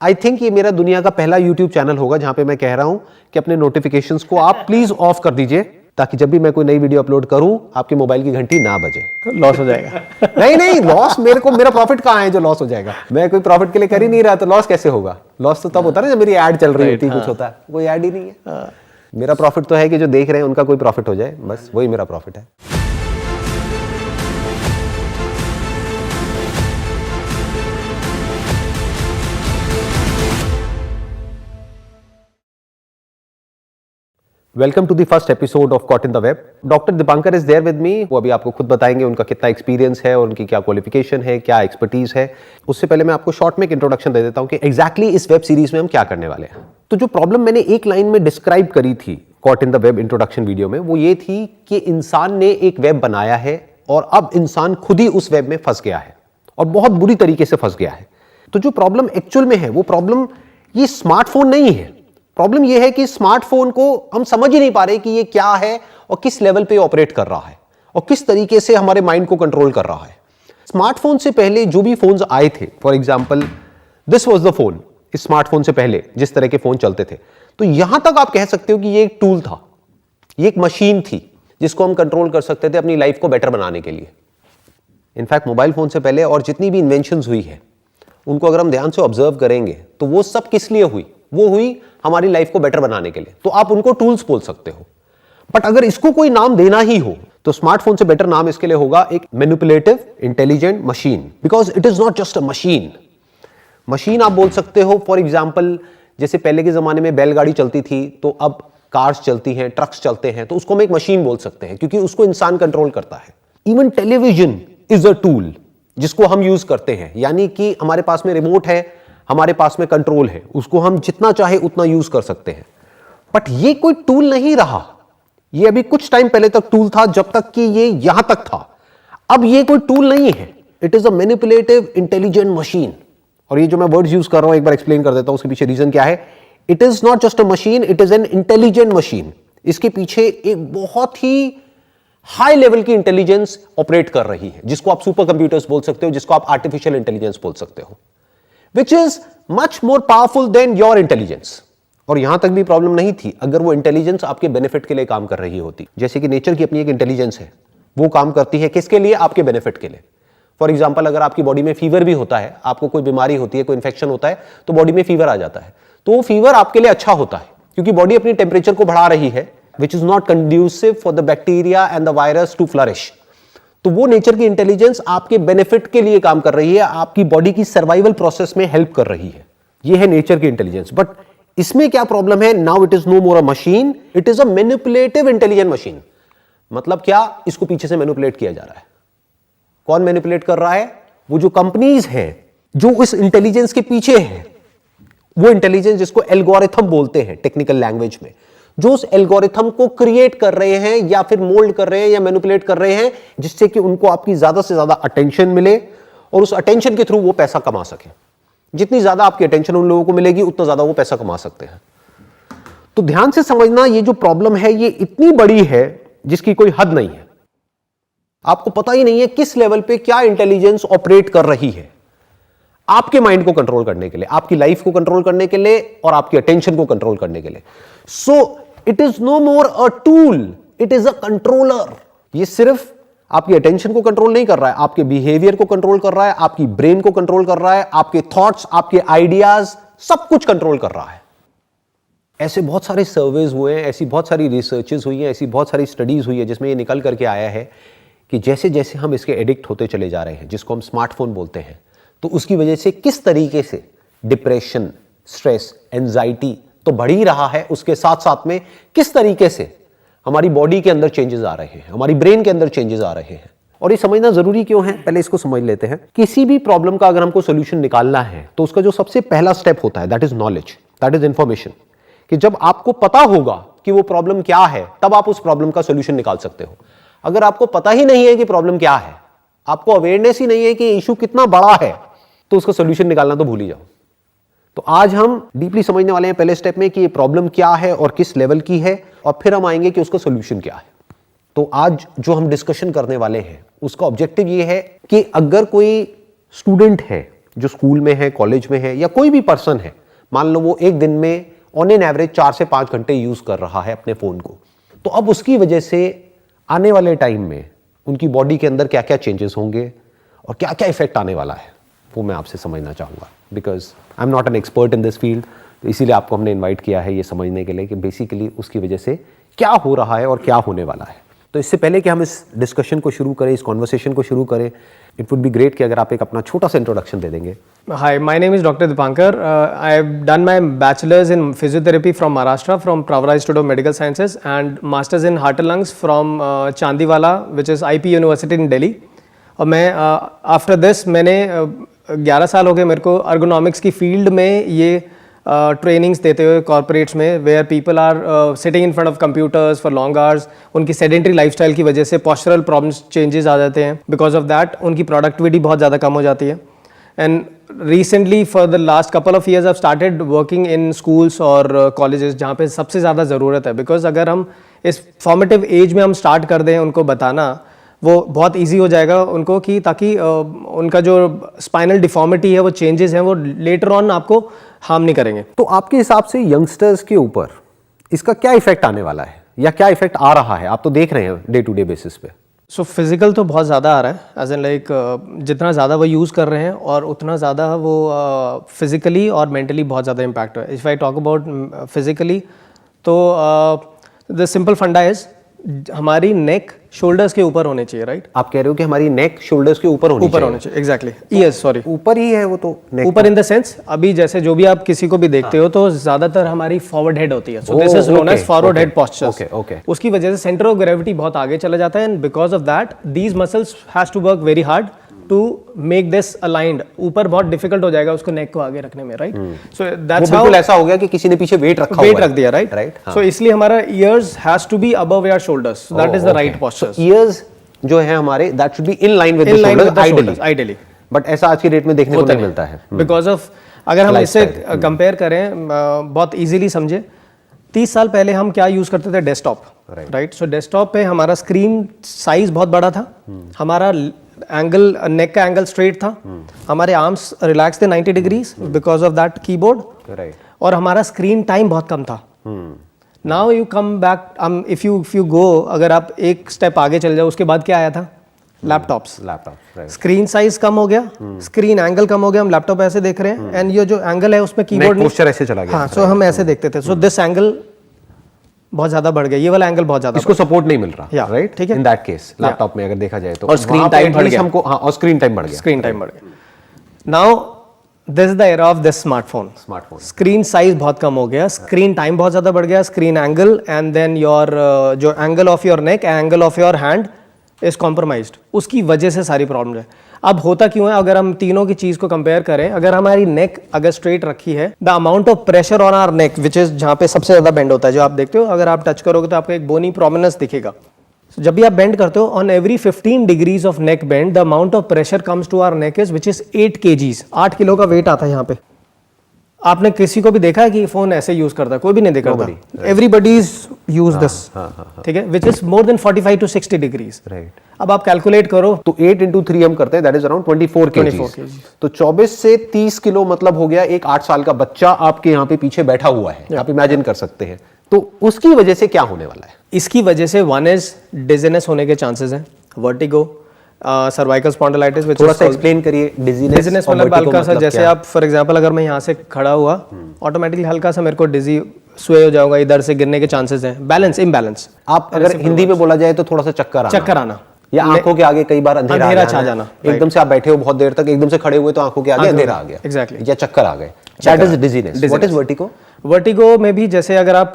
I think ये मेरा दुनिया का पहला यूट्यूब चैनल होगा जहां पे मैं कह रहा हूं कि अपने नोटिफिकेशंस को आप प्लीज ऑफ कर दीजिए, ताकि जब भी मैं कोई नई वीडियो अपलोड करूं आपके मोबाइल की घंटी ना बजे। तो लॉस हो जाएगा। नहीं लॉस मेरा प्रॉफिट कहाँ है जो लॉस हो जाएगा? मैं कोई प्रॉफिट के लिए कर ही नहीं रहा, तो लॉस कैसे होगा? लॉस तो तब होता है ना जब मेरी ऐड चल रही होती है, कुछ होता है, कोई ऐड ही नहीं है। मेरा प्रॉफिट तो है कि जो देख रहे हैं उनका कोई प्रॉफिट हो जाए, बस वही मेरा प्रॉफिट है। Welcome to the first episode of caught in the web. Doctor Dipankar is there with me. वो अभी आपको खुद बताएंगे उनका कितना एक्सपीरियंस है और उनकी क्या क्वालिफिकेशन है, क्या एक्सपर्टीज है। उससे पहले मैं आपको शॉर्ट में एक इंट्रोडक्शन दे देता हूं कि एग्जैक्टली इस वेब सीरीज में हम क्या करने वाले हैं। तो जो प्रॉब्लम मैंने एक लाइन में डिस्क्राइब करी थी cot in the web introduction video में, वो ये थी कि इंसान ने एक वेब बनाया है और अब इंसान खुद ही उस वेब में फंस गया है और बहुत बुरी तरीके से फंस गया है। तो जो प्रॉब्लम एक्चुअल में है वो प्रॉब्लम ये स्मार्टफोन नहीं है। प्रॉब्लम यह है कि स्मार्टफोन को हम समझ ही नहीं पा रहे कि ये क्या है और किस लेवल पे ऑपरेट कर रहा है और किस तरीके से हमारे माइंड को कंट्रोल कर रहा है। स्मार्टफोन से पहले जो भी फोन्स आए थे, for example this was the phone, इस स्मार्टफोन से पहले जिस तरह के फोन चलते थे, तो यहां तक आप कह सकते हो कि ये एक टूल था, ये एक मशीन थी जिसको हम कंट्रोल कर सकते थे अपनी लाइफ को बेटर बनाने के लिए। इनफैक्ट मोबाइल फोन से पहले और जितनी भी इन्वेंशंस हुई है उनको अगर हम ध्यान से ऑब्जर्व करेंगे तो वो सब किस लिए हुई? वो हुई हमारी लाइफ को बेटर बनाने के लिए। तो आप उनको टूल्स बोल सकते हो, बट अगर इसको कोई नाम देना ही हो तो स्मार्टफोन से बेटर नाम इसके लिए होगा एक manipulative intelligent machine, because it is not just a machine. Machine आप बोल सकते हो फॉर एग्जाम्पल, जैसे पहले के जमाने में बैलगाड़ी चलती थी तो अब कार्स चलती हैं, ट्रक्स चलते हैं, तो उसको हम एक मशीन बोल सकते हैं क्योंकि उसको इंसान कंट्रोल करता है। Even television is a tool जिसको हम यूज करते हैं, यानी कि हमारे पास में रिमोट है, हमारे पास में कंट्रोल है, उसको हम जितना चाहे उतना यूज कर सकते हैं। बट ये कोई टूल नहीं रहा। ये अभी कुछ टाइम पहले तक टूल था, जब तक कि ये यहां तक था। अब ये कोई टूल नहीं है, it is a manipulative intelligent machine. और ये जो मैं वर्ड्स यूज कर रहा हूं एक बार एक्सप्लेन कर देता हूं उसके पीछे रीजन क्या है। It is not just a machine, it is an intelligent machine. इसके पीछे एक बहुत ही हाई लेवल की इंटेलिजेंस ऑपरेट कर रही है, जिसको आप सुपर कंप्यूटर्स बोल सकते हो, जिसको आप आर्टिफिशियल इंटेलिजेंस बोल सकते हो, which is much more powerful than your intelligence। और यहां तक भी प्रॉब्लम नहीं थी अगर वो इंटेलिजेंस आपके बेनिफिट के लिए काम कर रही होती। जैसे कि नेचर की अपनी एक इंटेलिजेंस है, वो काम करती है किसके लिए? आपके बेनिफिट के लिए। फॉर एग्जांपल, अगर आपकी बॉडी में फीवर भी होता है, आपको कोई बीमारी होती है, कोई इंफेक्शन होता है, तो बॉडी में फीवर आ जाता है, तो वो फीवर आपके लिए अच्छा होता है क्योंकि बॉडी अपनी टेम्परेचर को बढ़ा रही है, which is not conducive for the bacteria and the virus to flourish। तो वो नेचर की इंटेलिजेंस आपके बेनिफिट के लिए काम कर रही है, आपकी बॉडी की सर्वाइवल प्रोसेस में हेल्प कर रही है। ये है नेचर की इंटेलिजेंस। बट इसमें क्या प्रॉब्लम है? Now it is no more a machine, it is a manipulative intelligent machine. मतलब क्या? इसको पीछे से मैनिपुलेट किया जा रहा है। कौन मैनिपुलेट कर रहा है? वो जो कंपनीज हैं जो इस इंटेलिजेंस के पीछे है, वो इंटेलिजेंस जिसको एल्गोरिथम बोलते हैं टेक्निकल लैंग्वेज में, जो उस एल्गोरिथम को क्रिएट कर रहे हैं या फिर मोल्ड कर रहे हैं या मैनिपुलेट कर रहे हैं, जिससे कि उनको आपकी ज्यादा से ज्यादा अटेंशन मिले और उस अटेंशन के थ्रू वो पैसा कमा सके। जितनी ज्यादा आपकी अटेंशन उन लोगों को मिलेगी उतना ज्यादा वो पैसा कमा सकते हैं। तो ध्यान से समझना, ये जो प्रॉब्लम है ये इतनी बड़ी है जिसकी कोई हद नहीं है। आपको पता ही नहीं है किस लेवल पे क्या इंटेलिजेंस ऑपरेट कर रही है आपके माइंड को कंट्रोल करने के लिए, आपकी लाइफ को कंट्रोल करने के लिए और आपकी अटेंशन को कंट्रोल करने के लिए। So it is no more a tool, it is a controller. ये सिर्फ आपकी अटेंशन को कंट्रोल नहीं कर रहा है, आपके बिहेवियर को कंट्रोल कर रहा है, आपकी ब्रेन को कंट्रोल कर रहा है, आपके थॉट्स, आपके आइडियाज, सब कुछ कंट्रोल कर रहा है। ऐसे बहुत सारे सर्वेज हुए हैं, ऐसी बहुत सारी रिसर्चेस हुई हैं, ऐसी बहुत सारी स्टडीज हुई है जिसमें ये निकल करके आया है कि जैसे जैसे हम इसके एडिक्ट होते चले जा रहे हैं, जिसको हम स्मार्टफोन बोलते हैं, तो उसकी वजह से किस तरीके से डिप्रेशन, स्ट्रेस, एंजाइटी तो बढ़ ही रहा है, उसके साथ साथ में किस तरीके से हमारी बॉडी के अंदर चेंजेस आ रहे हैं, हमारी ब्रेन के अंदर चेंजेस आ रहे हैं। और ये समझना जरूरी क्यों है, पहले इसको समझ लेते हैं। किसी भी प्रॉब्लम का अगर हमको सोल्यूशन निकालना है तो उसका जो सबसे पहला स्टेप होता है that is knowledge, that is information. कि जब आपको पता होगा कि वो प्रॉब्लम क्या है तब आप उस प्रॉब्लम का सोल्यूशन निकाल सकते हो। अगर आपको पता ही नहीं है कि प्रॉब्लम क्या है, आपको अवेयरनेस ही नहीं है कि इशू कितना बड़ा है, तो उसका सोल्यूशन निकालना तो भूल ही जाओ। तो आज हम डीपली समझने वाले हैं पहले स्टेप में कि ये प्रॉब्लम क्या है और किस लेवल की है, और फिर हम आएंगे कि उसका सोल्यूशन क्या है। तो आज जो हम डिस्कशन करने वाले हैं उसका ऑब्जेक्टिव ये है कि अगर कोई स्टूडेंट है जो स्कूल में है, कॉलेज में है, या कोई भी पर्सन है, मान लो वो एक दिन में ऑन एन एवरेज 4 से 5 घंटे यूज कर रहा है अपने फोन को, तो अब उसकी वजह से आने वाले टाइम में उनकी बॉडी के अंदर क्या क्या चेंजेस होंगे और क्या क्या इफेक्ट आने वाला है, वो मैं आपसे समझना चाहूँगा, because I am not an expert in this field. तो इसीलिए आपको हमने इन्वाइट किया है ये समझने के लिए कि बेसिकली उसकी वजह से क्या हो रहा है और क्या होने वाला है। तो इससे पहले कि हम इस डिस्कशन को शुरू करें, इस कॉन्वर्सेशन को शुरू करें, इट वुड बी ग्रेट कि अगर आप एक अपना छोटा सा इंट्रोडक्शन दे देंगे। Hi, my name is Dr. Dipankar. I have done my bachelor's in physiotherapy from Maharashtra from Pravara Institute of Medical Sciences and master's in heart and lungs from Chandiwala, which is IP University in Delhi. और मैं after this मैंने 11 साल हो गए मेरे को ergonomics की field में ये ट्रेनिंग्स देते हुए कॉर्पोरेट्स में, where people are sitting in front of computers for long hours. उनकी सेडेंटरी लाइफस्टाइल की वजह से पोस्चरल प्रॉब्लम्स चेंजेस आ जाते हैं, बिकॉज ऑफ दैट उनकी प्रोडक्टिविटी बहुत ज़्यादा कम हो जाती है। And recently for the last couple of years I started working in schools और कॉलेजेस जहाँ पे सबसे ज़्यादा ज़रूरत है, बिकॉज अगर हम इस फॉर्मेटिव एज में हम स्टार्ट कर दें उनको बताना, वो बहुत इजी हो जाएगा उनको कि ताकि उनका जो स्पाइनल डिफॉर्मिटी है, वो चेंजेस हैं, वो लेटर ऑन आपको हार्म नहीं करेंगे। तो आपके हिसाब से यंगस्टर्स के ऊपर इसका क्या इफेक्ट आने वाला है या क्या इफेक्ट आ रहा है, आप तो देख रहे हैं डे टू डे बेसिस पे? सो फिजिकल तो बहुत ज़्यादा आ रहा है, एज एन लाइक जितना ज़्यादा वो यूज़ कर रहे हैं और उतना ज़्यादा वो फिजिकली और मेंटली बहुत ज़्यादा इम्पैक्ट है। If I talk about physically, तो द सिंपल फंडा इज हमारी नेक शोल्डर्स के ऊपर होने चाहिए, राइट? आप कह रहे हो कि हमारी नेक शोल्डर्स के ऊपर होनी चाहिए। एग्जैक्टली, यस, सॉरी, ऊपर ही है वो तो neck ऊपर इन द सेंस अभी जैसे जो भी आप किसी को भी देखते हो तो ज्यादातर हमारी फॉरवर्ड हेड होती है, so this is known as forward head posture. उसकी वजह से सेंटर ऑफ ग्रेविटी बहुत आगे चला जाता है, and because of that these muscles has to work very hard to make this aligned. ऊपर बहुत डिफिकल्ट हो जाएगा उसको नेक को आगे रखने में, राइट? सो दैट्स हाउ ऐसा हो गया कि किसी ने पीछे वेट रख दिया, राइट? सो इसलिए हमारा ears has to be above your shoulders, that is the right posture. Ears जो है हमारे that should be in line with the shoulders ideally, but ऐसा आज की डेट में देखने को नहीं मिलता है, बिकॉज ऑफ अगर हम इससे कंपेयर करें, बहुत इजीली समझे, 30 साल पहले हम क्या यूज करते थे? Desktop, right? सो डेस्कटॉप पे हमारा स्क्रीन साइज बहुत बड़ा था, हमारा एंगल, नेक का एंगल स्ट्रेट था, हमारे आर्म्स रिलैक्स थे 90 degrees because of that keyboard, और हमारा स्क्रीन टाइम बहुत कम था। Now you come back, if you go, अगर आप एक स्टेप आगे चल जाओ, उसके बाद क्या आया था? लैपटॉप्स। स्क्रीन साइज कम हो गया, स्क्रीन एंगल कम हो गया, हम लैपटॉप ऐसे देख रहे हैं, एंड ये जो एंगल है उसमें कीबोर्ड पोस्चर ऐसे चला गया। हाँ, सो हम ऐसे देखते थे, सो दिस एंगल बहुत ज्यादा बढ़ गया, ये वाला एंगल बहुत ज्यादा, इसको सपोर्ट नहीं मिल रहा, राइट? ठीक है, इन दैट केस लैपटॉप में अगर देखा जाए तो, और स्क्रीन टाइम बढ़ गया हमको, हाँ, और स्क्रीन टाइम बढ़ गया। Now this is the era of this smartphone. Screen size बहुत कम हो गया, स्क्रीन टाइम बहुत ज्यादा बढ़ गया, screen angle, and then your जो angle of your neck, angle of your hand is compromised. उसकी वजह से सारी प्रॉब्लम है। अब होता क्यों है? अगर हम तीनों की चीज को कंपेयर करें, अगर हमारी नेक अगर स्ट्रेट रखी है, the amount of pressure on our neck, which is जहां पे सबसे ज्यादा बेंड होता है, जो आप देखते हो, अगर आप टच करोगे तो आपको एक बोनी प्रोमिनेंस दिखेगा। So, जब भी आप बेंड करते हो, on every 15 degrees of neck bend, the amount of pressure comes to our neck is which is 8 kgs। 8 kilo का वेट आता है यहाँ पे। आपने किसी को भी देखा है कि फोन ऐसे यूज करता है? कोई भी नहीं देखा होता। एवरीबडी इज यूज दिस, ठीक है, which is more than 45 to 60 degrees, right? अब आप कैलकुलेट करो तो 8 into 3 हम करते हैं, दैट इज अराउंड 24 kg। तो 24 से 30 किलो मतलब हो गया एक 8 साल का बच्चा आपके यहाँ पे पीछे बैठा हुआ है, आप इमेजिन कर सकते हैं। तो उसकी वजह से क्या होने वाला है? इसकी वजह से वन इज डिजीनेस होने के चांसेस हैं, वर्टिगो, सर्वाइकल स्पॉन्डिलाइटिस। थोड़ा सा एक्सप्लेन करिए डिजीनेस मतलब हल्का सा, जैसे आप फॉर एग्जांपल अगर मैं यहाँ से खड़ा हुआ, ऑटोमेटिकली हल्का सा मेरे को डिजी स्वे हो जाऊंगा, इधर से गिरने के चांसेस हैं। Balance, imbalance. आप अगर हिंदी में बोला जाए तो थोड़ा सा चक्कर आना, या आंखों के आगे कई बार अंधेरा छा जाना। एकदम से आप बैठे हो बहुत देर तक, एकदम से खड़े हुए तो आंखों के आगे अंधेरा आ गया, एग्जैक्टली, या चक्कर आ गए। That is dizziness. What is vertigo? Vertigo में भी जैसे अगर आप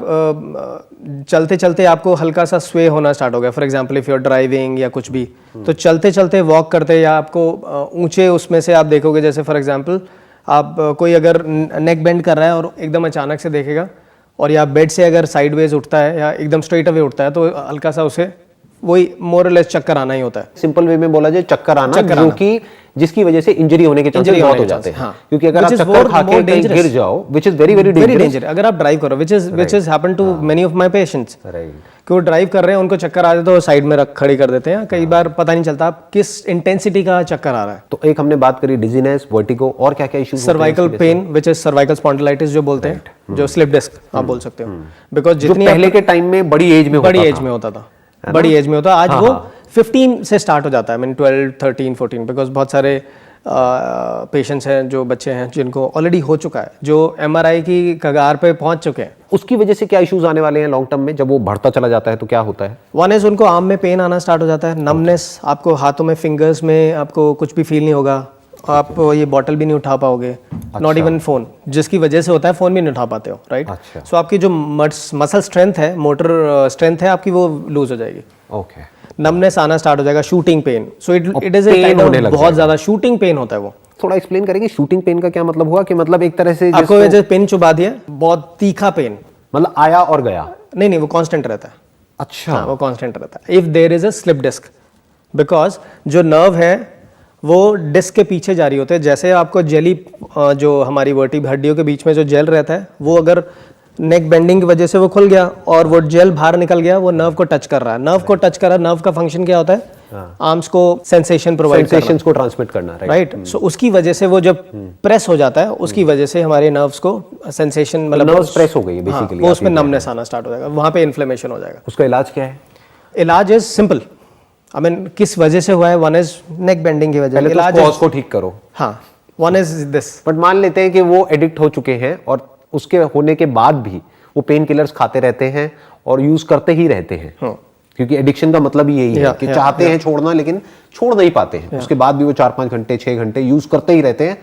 चलते चलते आपको हल्का सा स्वे होना स्टार्ट हो गया, for example if you are driving या कुछ भी, तो चलते चलते वॉक करते, या आपको ऊंचे उसमें से आप देखोगे, जैसे फॉर एग्जांपल आप कोई अगर नेक बेंड कर रहा है और एकदम अचानक से देखेगा, और या बेड से अगर साइडवेज उठता है या एकदम स्ट्रेट अवे उठता है, तो हल्का सा उसे वही मोर और लेस चक्कर आना ही होता है। सिंपल वे में बोला जाए चक्कर आना, जो कि जिसकी वजह से इंजरी होने के चांसेस बहुत हो जाते हैं। हाँ। क्योंकि अगर आप Which is चक्कर more खा के कहीं dangerous. गिर जाओ, which is very very very dangerous. Danger अगर आप ड्राइव करो, which has happened to many of my patients, Right. कि वो ड्राइव कर रहे हैं, उनको चक्कर आ जाए तो वो साइड में रख खड़ी कर देते हैं, कई बार पता नहीं चलता आप किस इंटेंसिटी का चक्कर आ रहा है। तो एक हमने बात करी डिजीनेस, वर्टिगो, और क्या क्या issues cervical pain which is cervical spondylitis जो बोलते हैं, जो स्लिप डिस्क आप बोल सकते हो, बिकॉज जो जितनी पहले के टाइम में बड़ी एज में बड़ी होता एज था। में होता था, बड़ी एज में होता है, आज वो 15 से स्टार्ट हो जाता है, 12 13 14, बिकॉज बहुत सारे पेशेंट्स हैं, जो बच्चे हैं जिनको ऑलरेडी हो चुका है, जो MRI की कगार पे पहुंच चुके हैं। उसकी वजह से क्या इश्यूज आने वाले हैं लॉन्ग टर्म में, जब वो बढ़ता चला जाता है तो क्या होता है? वन इज उनको आर्म में पेन आना स्टार्ट हो जाता है, नमनेस, आपको हाथों में, फिंगर्स में आपको कुछ भी फील नहीं होगा, आप ये बॉटल भी नहीं उठा पाओगे, नॉट इवन फोन, जिसकी वजह से होता है फोन भी नहीं उठा पाते हो, राइट? अच्छा। सो आपकी जो मसल स्ट्रेंथ है, मोटर स्ट्रेंथ है आपकी, वो लूज हो जाएगी, ओके। नमनेस आना स्टार्ट हो जाएगा, shooting pain, so it is pain होने लग बहुत ज्यादा शूटिंग पेन होता है वो। थोड़ा एक्सप्लेन करेंगे शूटिंग पेन का क्या मतलब हुआ? कि मतलब एक तरह से आपको जैसे पेन चुबा दिया, बहुत तीखा पेन, मतलब आया और गया? नहीं, वो कांस्टेंट रहता है। अच्छा। हाँ, वो कांस्टेंट रहता है if there is a slip disc, because जो नर्व है वो डिस्क के पीछे जारी होते हैं, जैसे आपको जेली, जो हमारी वर्टिब्रा हड्डियों के बीच में जो जेल रहता है, वो अगर नेक बेंडिंग की वजह से वो खुल गया और वो जेल बाहर निकल गया, वो नर्व को टच कर रहा है, नर्व को टच कर रहा है, नर्व का फंक्शन क्या होता है? आर्म्स को सेंसेशन प्रोवाइड करना, सेंसेशंस को ट्रांसमिट करना, राइट? सो उसकी वजह से वो जब प्रेस हो जाता है, उसकी वजह से हमारे नर्व्स को सेंसेशन, मतलब नर्व्स प्रेस हो गई है बेसिकली, वो उसमें नमनेस आना स्टार्ट हो जाएगा, वहां पे इन्फ्लेमेशन हो जाएगा। उसका इलाज क्या है? इलाज इज सिंपल, आई मीन किस वजह से हुआ है, वन इज नेक बेंडिंग की वजह, पहले तो इलाज कॉज को ठीक करो। हाँ, वन इज दिस। बट मान लेते हैं कि वो एडिक्ट हो चुके हैं और उसके होने के बाद भी वो पेन किलर्स खाते रहते हैं और यूज करते ही रहते हैं, क्योंकि एडिक्शन का मतलब ही यही है कि चाहते हैं छोड़ना लेकिन छोड़ नहीं पाते हैं, उसके बाद भी वो 4-5 घंटे 6 घंटे यूज करते ही रहते हैं,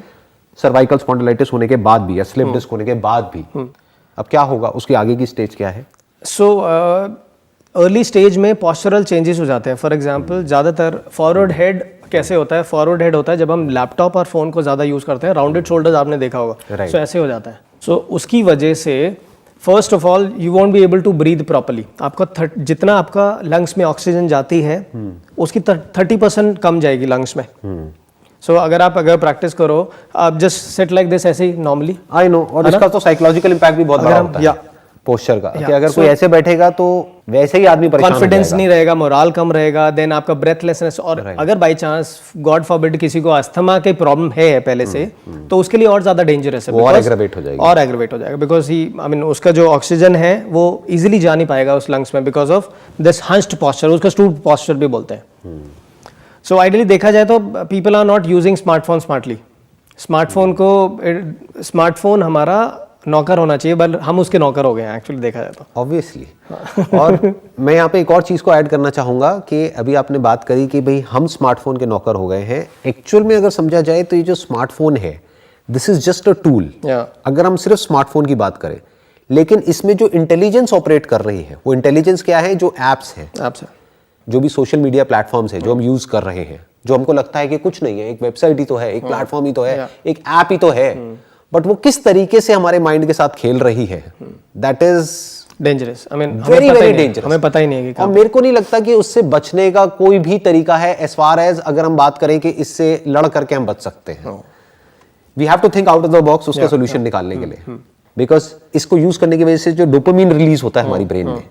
सर्वाइकल स्पॉन्डिलाइटिस होने के बाद भी या स्लिप डिस्क होने के बाद भी। अब क्या होगा, उसकी आगे की स्टेज क्या है? सो अर्ली स्टेज में पोस्चरल चेंजेस हो जाते हैं। फॉर एग्जांपल, ज़्यादातर फॉरवर्ड हेड कैसे होता है? फॉरवर्ड हेड होता है जब हम लैपटॉप और फोन को ज़्यादा यूज़ करते हैं, राउंडेड शोल्डर्स आपने देखा होगा, सो ऐसे हो जाता है। सो उसकी वजह से first of all you won't be able to breathe properly, आपका जितना आपका लंग्स में ऑक्सीजन जाती है उसकी 30% कम जाएगी लंग्स में। सो अगर प्रैक्टिस करो, आप जस्ट सिट लाइक दिस ऐसे ही नॉर्मली, आई नो, और इसका तो साइकोलॉजिकल इंपैक्ट भी बहुत बड़ा होता है पोस्चर का, कि अगर कोई ऐसे बैठेगा तो वैसे ही आदमी परेशान हो जाएगा, कॉन्फिडेंस नहीं रहेगा, मोराल कम रहेगा, देन आपका ब्रेथलेसनेस, और अगर बाय चांस गॉड फॉरबिड किसी को अस्थमा की प्रॉब्लम है पहले से, तो उसके लिए और ज्यादा डेंजरस है, और एग्रेवेट हो जाएगी, और एग्रेवेट हो जाएगा, बिकॉज ही, आई मीन, उसका जो ऑक्सीजन है वो इजीली जा नहीं पाएगा उस लंग्स में, because of this hunched posture, उसका स्टूड पोस्चर भी बोलते हैं। सो आइडियली देखा जाए तो people are not using smartphone smartly, smartphone हमारा नौकर होना चाहिए, बट हम उसके नौकर हो गए हैं एक्चुअली देखा जाए तो, ऑब्वियसली। और मैं यहाँ पे एक और चीज को ऐड करना चाहूंगा कि अभी आपने बात करी कि भाई हम स्मार्टफोन के नौकर हो गए हैं, एक्चुअल में अगर समझा जाए तो ये जो स्मार्टफोन है, this is just a tool. अगर हम सिर्फ स्मार्टफोन की बात करें, लेकिन इसमें जो इंटेलिजेंस ऑपरेट कर रही है, वो इंटेलिजेंस क्या है? जो एप्स हैं, जो भी सोशल मीडिया प्लेटफॉर्म्स है जो हम यूज कर रहे हैं, जो हमको लगता है कि कुछ नहीं है, एक वेबसाइट ही तो है, एक प्लेटफॉर्म ही तो है, एक ऐप ही तो है, बट वो किस तरीके से हमारे माइंड के साथ खेल रही है, that is dangerous. I mean very very dangerous, हमें पता ही नहीं है कि, और मेरे को नहीं लगता कि उससे बचने का कोई भी तरीका है, एज फार एज अगर हम बात करें कि इससे लड़ करके हम बच सकते हैं। We have to think out of the box उसका सोल्यूशन निकालने के लिए, बिकॉज इसको यूज करने की वजह से जो डोपामिन रिलीज होता है हमारी ब्रेन में,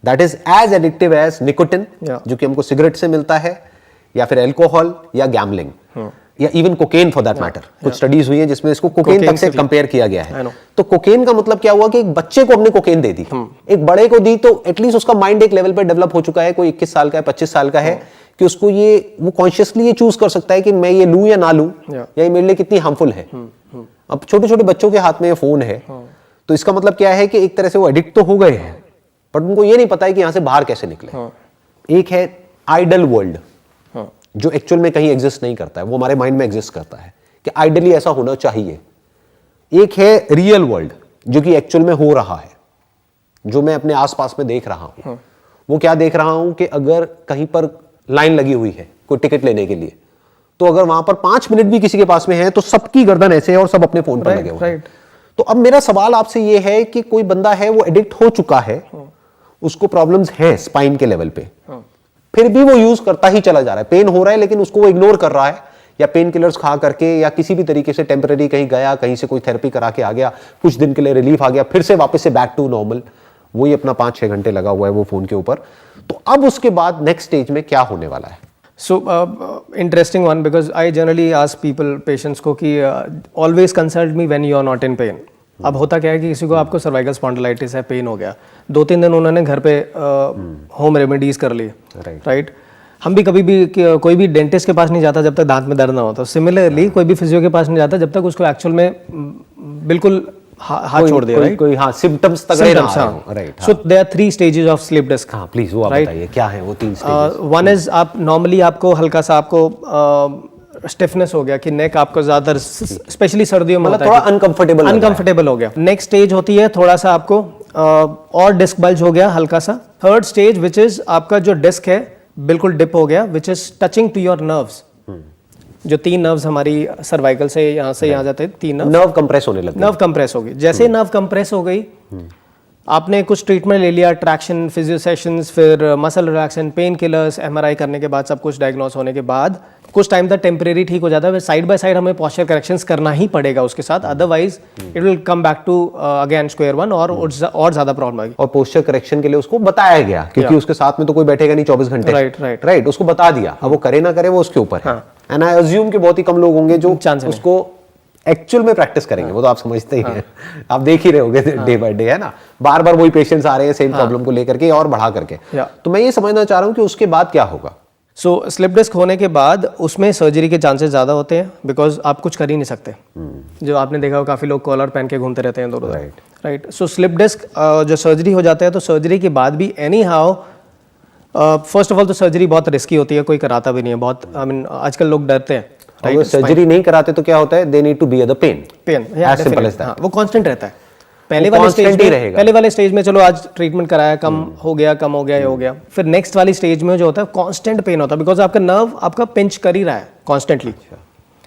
that is as addictive as nicotine, जो कि हमको सिगरेट से मिलता है, या फिर अल्कोहल, या गैम्बलिंग, या even cocaine for that matter. कुछ स्टडीज हुई हैं जिसमें इसको कोकेन तक से कंपेयर किया गया है। तो कोकेन का मतलब क्या हुआ कि एक बच्चे को हमने कोकेन दे दी, एक बड़े को दी, तो एटलीस्ट उसका माइंड एक लेवल पे डेवलप हो चुका है, कोई 21 साल का है, 25 साल का है, कि उसको वो कॉन्शियसली ये चूज कर सकता है कि मैं ये लूं या ना लूं, या ये मेरे लिए कितनी हार्मफुल है। अब छोटे छोटे बच्चों के हाथ में ये फोन है, तो इसका मतलब क्या है कि एक तरह से वो एडिक्ट तो हो गए हैं, बट उनको ये नहीं पता है कि यहां से बाहर कैसे निकले। एक है आइडल वर्ल्ड, जो एक्चुअल में कहीं एग्जिस्ट नहीं करता है, वो हमारे माइंड में एग्जिस्ट करता है कि आइडली ऐसा होना चाहिए। एक है रियल वर्ल्ड, जो कि एक्चुअल में हो रहा है, जो मैं अपने आसपास में देख रहा हूं। वो क्या देख रहा हूं कि अगर कहीं पर लाइन लगी हुई है कोई टिकट लेने के लिए, तो अगर वहां पर 5 मिनट भी किसी के पास में है, तो सबकी गर्दन ऐसे है और सब अपने फोन पर लगे हुए हैं। तो अब मेरा सवाल आपसे ये है कि कोई बंदा है, वो एडिक्ट हो चुका है, उसको प्रॉब्लम्स हैं स्पाइन के लेवल पे, फिर भी वो यूज करता ही चला जा रहा है, पेन हो रहा है लेकिन उसको वो इग्नोर कर रहा है, या पेन किलर्स खा करके या किसी भी तरीके से टेम्पररी कहीं गया, कहीं से कोई थेरेपी करा के आ गया, कुछ दिन के लिए रिलीफ आ गया, फिर से वापस से बैक टू नॉर्मल, वही अपना 5-6 घंटे लगा हुआ है वो फोन के ऊपर। तो अब उसके बाद नेक्स्ट स्टेज में क्या होने वाला है? So interesting one, because I generally ask people, patients को कि always consult me when you are not in pain. अब होता क्या है कि किसी को आपको सर्वाइकल स्पॉन्डिलाइटिस है, पेन हो गया, 2-3 दिन उन्होंने घर पे होम रेमेडीज कर ली, राइट। हम भी कभी भी कोई भी डेंटिस्ट के पास नहीं जाता जब तक दांत में दर्द ना हो। तो सिमिलरली कोई भी फिजियो के पास नहीं जाता जब तक उसको एक्चुअल में बिल्कुल हाथ छोड़ दिया, राइट। कोई हाँ सिम्टम्स तक नहीं आ right. So there are 3 stages of slip disc. हाँ प्लीज वो आप बताइए क्या है वो 3 स्टेजेस। वन इज आप नॉर्मली आपको हल्का सा आपको स्टिफनेस हो गया कि नेक आपको ज्यादा, स्पेशली सर्दियों में मतलब थोड़ा अनकंफर्टेबल हो गया। नेक्स्ट स्टेज होती है थोड़ा सा आपको और डिस्क बल्ज हो गया हल्का सा। थर्ड स्टेज विच इज आपका जो डिस्क है बिल्कुल डिप हो गया, which is touching to your nerves. जो 3 नर्व्स हमारी सर्वाइकल से यहाँ जाते हैं, 3 नर्व कंप्रेस होने लगे। नर्व कंप्रेस हो गई। जैसे नर्व कंप्रेस हो गई, आपने कुछ ट्रीटमेंट ले लिया, ट्रैक्शन, फिजियो सेशंस, फिर muscle relaxation, pain killers, MRI करने के बाद सब कुछ डायग्नोस होने के बाद कुछ टाइम तक टेम्परेरी ठीक हो जाता है। साइड बाय साइड हमें पोस्चर करेक्शंस करना ही पड़ेगा उसके साथ, otherwise it will come back to again square one और ज्यादा प्रॉब्लम आएगी। और पोस्चर करेक्शन के लिए उसको बताया गया, क्योंकि उसके साथ में तो कोई बैठेगा नहीं 24 घंटे, राइट। उसको बता दिया, अब वो करे ना करे वो उसके ऊपर है। एंड आई अज्यूम कि बहुत ही कम लोग होंगे जो उसको एक्चुअल में प्रैक्टिस करेंगे। वो तो आप समझते ही हैं, आप देख ही रहे होगे डे बाय डे, है ना, बार बार वही पेशेंट्स आ रहे हैं सेम प्रॉब्लम को लेकर के और बढ़ा करके। तो मैं ये समझना चाह रहा हूँ कि उसके बाद क्या होगा। सो स्लिप डिस्क होने के बाद उसमें सर्जरी के चांसेस ज़्यादा होते हैं, बिकॉज आप कुछ कर ही नहीं सकते। जो आपने देखा हो काफ़ी लोग कॉलर पहन के घूमते रहते हैं दोनों, राइट। सो स्लिप डिस्क जो सर्जरी हो जाता है, तो सर्जरी के बाद भी any how, first of all तो सर्जरी बहुत रिस्की होती है, कोई कराता भी नहीं है, बहुत आई मीन आजकल लोग डरते हैं। अगर सर्जरी नहीं कराते तो क्या होता है, they need to bear the pain, as simple as that. वो कांस्टेंट रहता है। पहले वाले स्टेज में चलो आज ट्रीटमेंट कराया, कम हो गया, ये हो गया, फिर नेक्स्ट वाली स्टेज में जो होता है कांस्टेंट पेन होता है, बिकॉज आपका नर्व आपका पिंच कर ही रहा है कॉन्स्टेंटली।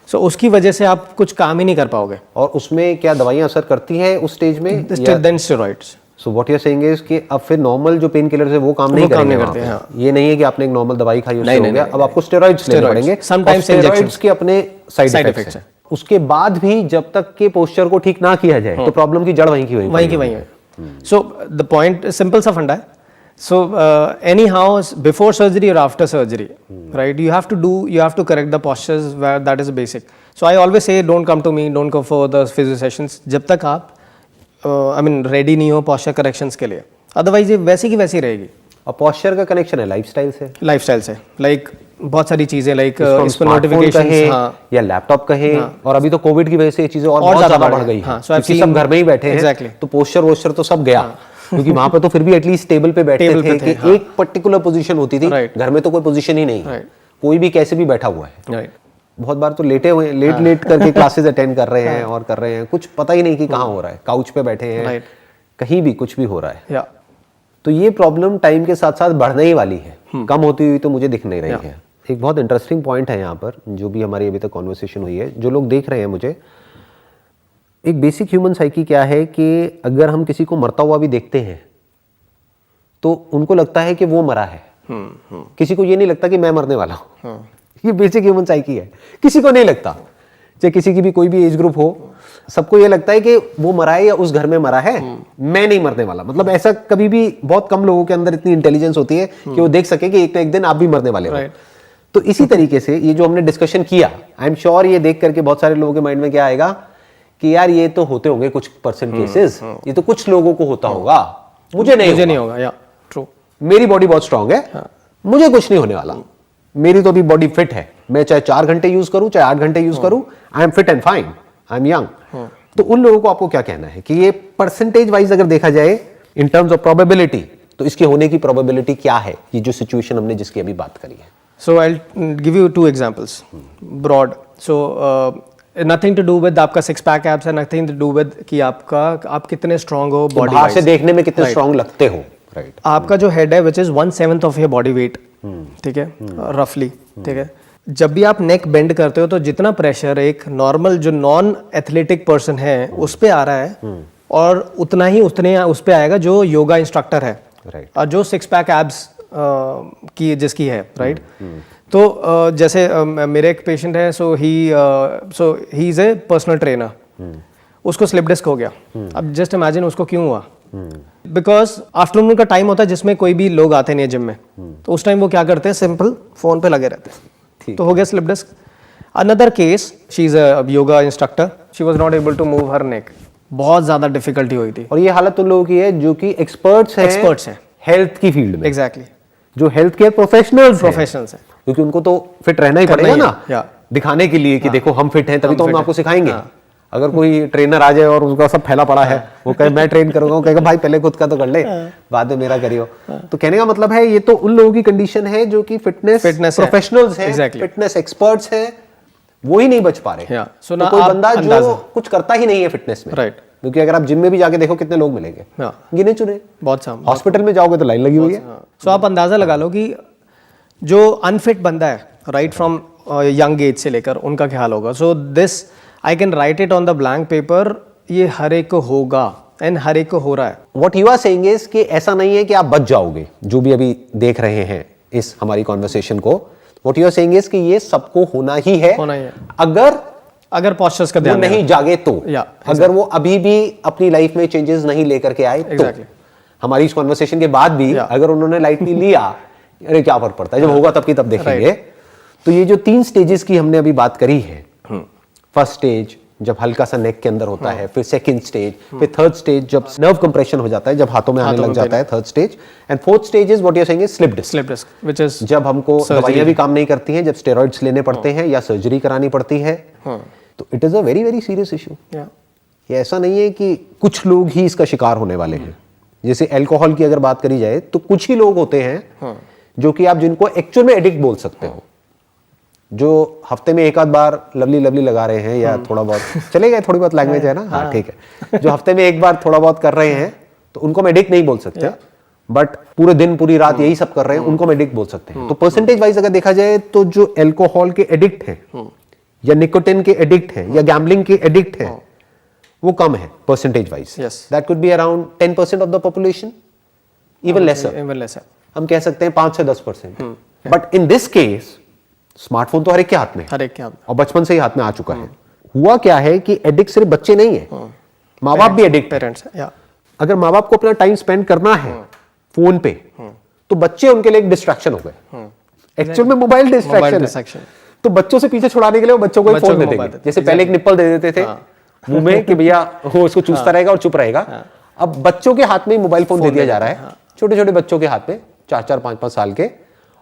सो उसकी वजह से आप कुछ काम ही नहीं कर पाओगे। और उसमें क्या दवाइयां असर करती है उस स्टेज में? Then steroids. So what you are saying is कि अब फिर नॉर्मल जो पेन किलर्स है वो काम नहीं करते हैं। ये नहीं है कि आपने एक नॉर्मल दवाई खाई उससे हो गया, अब आपको स्टेरॉइड्स लेने पड़ेंगे। समटाइम्स स्टेरॉइड्स के अपने साइड इफेक्ट्स हैं। उसके बाद भी जब तक के पोस्चर को ठीक ना किया जाए तो प्रॉब्लम की जड़ वहीं की वहीं है। सो द पॉइंट सिंपल सा फंडा है। So anyhow, before surgery or after surgery, right? You have to correct the postures, where that is basic. So I always say, don't come to me, don't go for the physio sessions जब तक आप ready नहीं हो posture corrections के लिए, otherwise ये वैसी की वैसी रहेगी। और posture का कनेक्शन है लाइफस्टाइल से, लाइक बहुत सारी चीजें, लाइक इस पर नोटिफिकेशन या लैपटॉप कहे, और अभी तो कोविड की वजह से ये चीजें और बहुत ज्यादा बढ़ गई हैं, क्योंकि सब घर में ही बैठे हैं, तो पोस्चर तो सब गया। क्योंकि वहां पे तो फिर भी एटलीस्ट टेबल पे बैठते थे कि एक पर्टिकुलर पोजीशन होती थी, घर में तो कोई पोजीशन ही नहीं है, कोई भी कैसे भी बैठा हुआ है। बहुत बार तो लेटे हुए लेट करके क्लासेस अटेंड कर रहे हैं और कर रहे हैं, कुछ पता ही नहीं कि कहाँ हो रहा है, काउच पे बैठे हैं, कहीं भी कुछ भी हो रहा है। तो ये प्रॉब्लम टाइम के साथ साथ बढ़ने ही वाली है, कम होती हुई तो मुझे दिख नहीं रही है। एक बहुत इंटरेस्टिंग पॉइंट है यहाँ पर, जो भी हमारी अभी तक कॉन्वर्सेशन हुई है, जो लोग देख रहे हैं मुझे, एक बेसिक ह्यूमन साइकी क्या है कि अगर हम किसी को मरता हुआ भी देखते हैं तो उनको लगता है कि वो मरा है, किसी को ये नहीं लगता कि मैं मरने वाला हूं। ये बेसिक ह्यूमन साइकी है, किसी को नहीं लगता, चाहे किसी की भी कोई भी एज ग्रुप हो, सबको ये लगता है कि वो मरा है या उस घर में मरा है, मैं नहीं मरने वाला। मतलब ऐसा कभी भी बहुत कम लोगों के अंदर इतनी इंटेलिजेंस होती है कि वो देख सके कि एक ना एक दिन आप भी मरने वाले हो। तो इसी तरीके से ये जो हमने डिस्कशन किया, आई एम श्योर ये देख करके बहुत सारे लोगों के माइंड में क्या आएगा कि यार ये तो होते होंगे कुछ परसेंट केसेस, ये तो कुछ लोगों को होता होगा, मुझे नहीं होगा। या ट्रू, मेरी बॉडी बहुत स्ट्रांग है, मुझे कुछ नहीं होने वाला, मेरी तो अभी बॉडी फिट है, मैं चाहे 4 घंटे यूज करूं चाहे 8 घंटे यूज करूं, I am fit and fine, I am young. तो उन लोगों को आपको क्या कहना है कि ये परसेंटेज वाइज अगर देखा जाए इन टर्म्स ऑफ प्रोबेबिलिटी, तो इसके होने की प्रोबेबिलिटी क्या है, ये जो सिचुएशन हमने जिसकी अभी बात करी है? So I give you 2 examples broad. So nothing to do with आपका 6 पैक एब्स है, नथिंग टू डू विद कि आप कितने स्ट्रांग हो बॉडी बाहर से देखने में कितने स्ट्रांग लगते हो, राइट। आपका जो हेड है which is 1/7 of your body weight, ठीक है, रफली, ठीक है। जब भी आप नेक बेंड करते हो तो जितना प्रेशर एक नॉर्मल जो नॉन एथलेटिक पर्सन है उस पे आ रहा है, और उतने उस पे आएगा जो योगा इंस्ट्रक्टर है, राइट, और जो 6 पैक एब्स की जिसकी है, राइट। तो जैसे मेरे एक पेशेंट है, so he is a personal trainer, उसको स्लिप डिस्क हो गया। अब जस्ट इमेजिन उसको क्यों हुआ, बिकॉज आफ्टरनून का टाइम होता है जिसमें कोई भी लोग आते नहीं है जिम में, तो उस टाइम वो क्या करते हैं, सिंपल फोन पे लगे रहते हैं, तो हो गया slip disc. Another case, she is a yoga instructor, she was not able to move her neck, बहुत ज्यादा डिफिकल्टी हुई थी। और ये हालत उन लोगों की है जो कि एक्सपर्ट्स हैं हेल्थ की फील्ड में, एग्जैक्टली, जो हेल्थ केयर प्रोफेशनल्स हैं, क्योंकि उनको तो फिट रहना ही पड़ेगा ना, या दिखाने के लिए कि देखो हम फिट हैं, तभी तो हम आपको सिखाएंगे। हाँ। अगर कोई ट्रेनर आ जाए और उसका सब फैला पड़ा है, वो कहे मैं ट्रेन करूंगा, वो कहेगा भाई पहले खुद का तो कर ले, बाद में मेरा करियो। तो कहने का मतलब है ये तो उन लोगों की कंडीशन है जो कि फिटनेस प्रोफेशनल्स हैं, फिटनेस एक्सपर्ट्स हैं, वो ही नहीं बच पा रहे। So तो कोई बंदा जो कुछ करता ही नहीं है फिटनेस में, राइट, क्योंकि अगर आप जिम में भी जाके देखो कितने लोग मिलेंगे, गिने चुने, बहुत साम। हॉस्पिटल में जाओगे तो लाइन लगी हुई है। सो आप अंदाजा लगा लो कि जो अनफिट बंदा है राइट फ्रॉम यंग एज से लेकर, उनका क्या हाल होगा। So this I can write it on the blank paper, ये हर एक को होगा एंड हर एक को हो रहा है। What you are saying is कि ऐसा नहीं है कि आप बच जाओगे, जो भी अभी देख रहे हैं इस हमारी कॉन्वर्सेशन को, what you are saying is कि ये सबको होना ही है, अगर पोस्चर्स का ध्यान नहीं जागे तो, अगर वो अभी भी अपनी लाइफ में चेंजेस नहीं लेकर के आए तो। हमारी इस कॉन्वर्सेशन के बाद भी अगर उन्होंने लाइटली लिया, अरे क्या फर्क पड़ता है, जब होगा तब की तब देखेंगे। तो ये जो 3 स्टेजेस की हमने अभी बात करी है, फर्स्ट स्टेज जब हल्का सा नेक के अंदर होता है, फिर सेकंड स्टेज, फिर थर्ड स्टेज जब नर्व कंप्रेशन हो जाता है, जब हाथों में आने लग जाता है, third stage, and fourth stage is what you are saying is slip disc, which is जब हमको दवाइयां भी काम नहीं करती हैं, जब स्टेरॉइड्स लेने पड़ते हैं या सर्जरी करानी पड़ती है, तो it is a very very serious issue. ये ऐसा नहीं है कि कुछ लोग ही इसका शिकार होने वाले हैं। जैसे अल्कोहल की अगर बात करी जाए तो कुछ ही लोग होते हैं जो कि आप जिनको एक्चुअल में एडिक्ट बोल सकते हो, जो हफ्ते में एक आध बार लवली लवली लगा रहे हैं या थोड़ा बहुत चलेगा, थोड़ी बहुत लैंग्वेज है ना, हाँ ठीक है, जो हफ्ते में एक बार थोड़ा बहुत कर रहे हैं तो उनको हम एडिक्ट नहीं बोल सकते, बट पूरे दिन पूरी रात यही सब कर रहे हैं उनको हम एडिक्ट बोल सकते हैं। तो परसेंटेज वाइज अगर देखा जाए तो जो अल्कोहल के एडिक्ट हैं या निकोटिन के एडिक्ट हैं या गैम्बलिंग के एडिक्ट हैं, वो कम है percentage wise. That could be around 10% of the population, even laser, हम कह सकते हैं 5 से 10%। But in this case smartphone तो हर एक के हाथ में, और बचपन से ही हाथ में आ चुका है। हुआ क्या है कि एडिक्ट सिर्फ बच्चे नहीं है, माँ बाप भी एडिक्ट, पेरेंट्स। अगर माँ बाप को अपना टाइम स्पेंड करना है फोन पे, तो बच्चे उनके लिए एक डिस्ट्रैक्शन हो गए। एक्चुअल में मोबाइल डिस्ट्रैक्शन है, तो बच्चों से पीछे छुड़ाने के लिए वो बच्चों को फोन दे देंगे। जैसे पहले एक निप्पल दे देते थे मुंह में कि भैया वो उसको चूसता रहेगा और चुप रहेगा, अब बच्चों के हाथ में मोबाइल फोन दे दिया जा रहा है, छोटे छोटे बच्चों के हाथ में, 4-4, 5-5 साल के।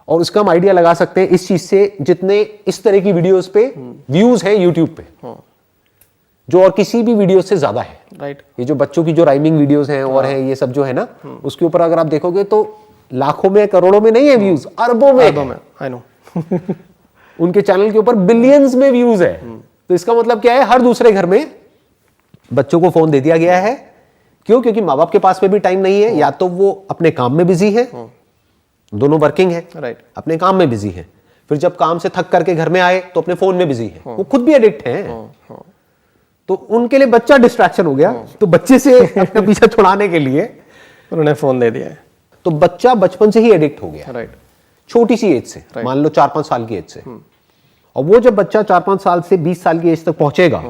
और उसका हम आइडिया लगा सकते हैं इस चीज से, जितने इस तरह की वीडियोस पे व्यूज है यूट्यूब पे, जो और किसी भी वीडियो से ज्यादा है, राइट। ये जो बच्चों की जो राइमिंग वीडियोस हैं और है ये सब जो है ना, उसके ऊपर अगर आप देखोगे तो लाखों में करोड़ों में नहीं है व्यूज, अरबों में आई नो उनके चैनल के ऊपर बिलियंस में व्यूज है। तो इसका मतलब क्या है, हर दूसरे घर में बच्चों को फोन दे दिया गया है। क्यों? क्योंकि माँ बाप के पास में भी टाइम नहीं है, या तो वो अपने काम में बिजी है, दोनों वर्किंग है, राइट, अपने काम में बिजी है, फिर जब काम से थक करके घर में आए तो अपने फोन में बिजी है, वो खुद भी एडिक्ट हैं। तो उनके लिए बच्चा डिस्ट्रैक्शन हो गया, तो बच्चे से अपना पीछा छुड़ाने के लिए उन्होंने फोन दे दिया है। तो बच्चा बचपन से ही एडिक्ट हो गया, राइट, छोटी सी एज से, मान लो 4-5 साल की एज से। और वो जब बच्चा 4-5 साल से 20 साल की एज तक पहुंचेगा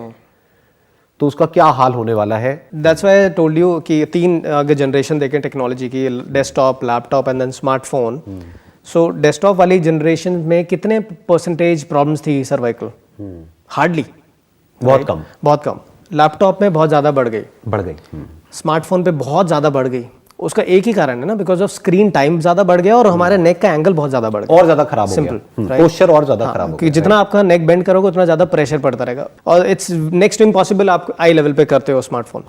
तो उसका क्या हाल होने वाला है। That's why I told you कि 3 अगर जनरेशन देखें टेक्नोलॉजी की, desktop, laptop and then smartphone. So desktop वाली जनरेशन में कितने परसेंटेज प्रॉब्लम्स थी सर्वाइकल? हार्डली, बहुत कम, बहुत कम। लैपटॉप में बहुत ज्यादा बढ़ गई, स्मार्टफोन पे बहुत ज्यादा बढ़ गई। उसका एक ही कारण है ना, बिकॉज ऑफ स्क्रीन टाइम ज्यादा बढ़ गया और हमारे नेक का एंगल बहुत ज्यादा बढ़ गया, और ज्यादा खराब हो गया, पोस्चर और ज्यादा खराब हो गया। जितना आपका नेक बेंड करोगे उतना ज्यादा प्रेशर पड़ता रहेगा, और इट्स नेक्स्ट टू इम्पॉसिबल आप आई लेवल पे करते हो smartphone,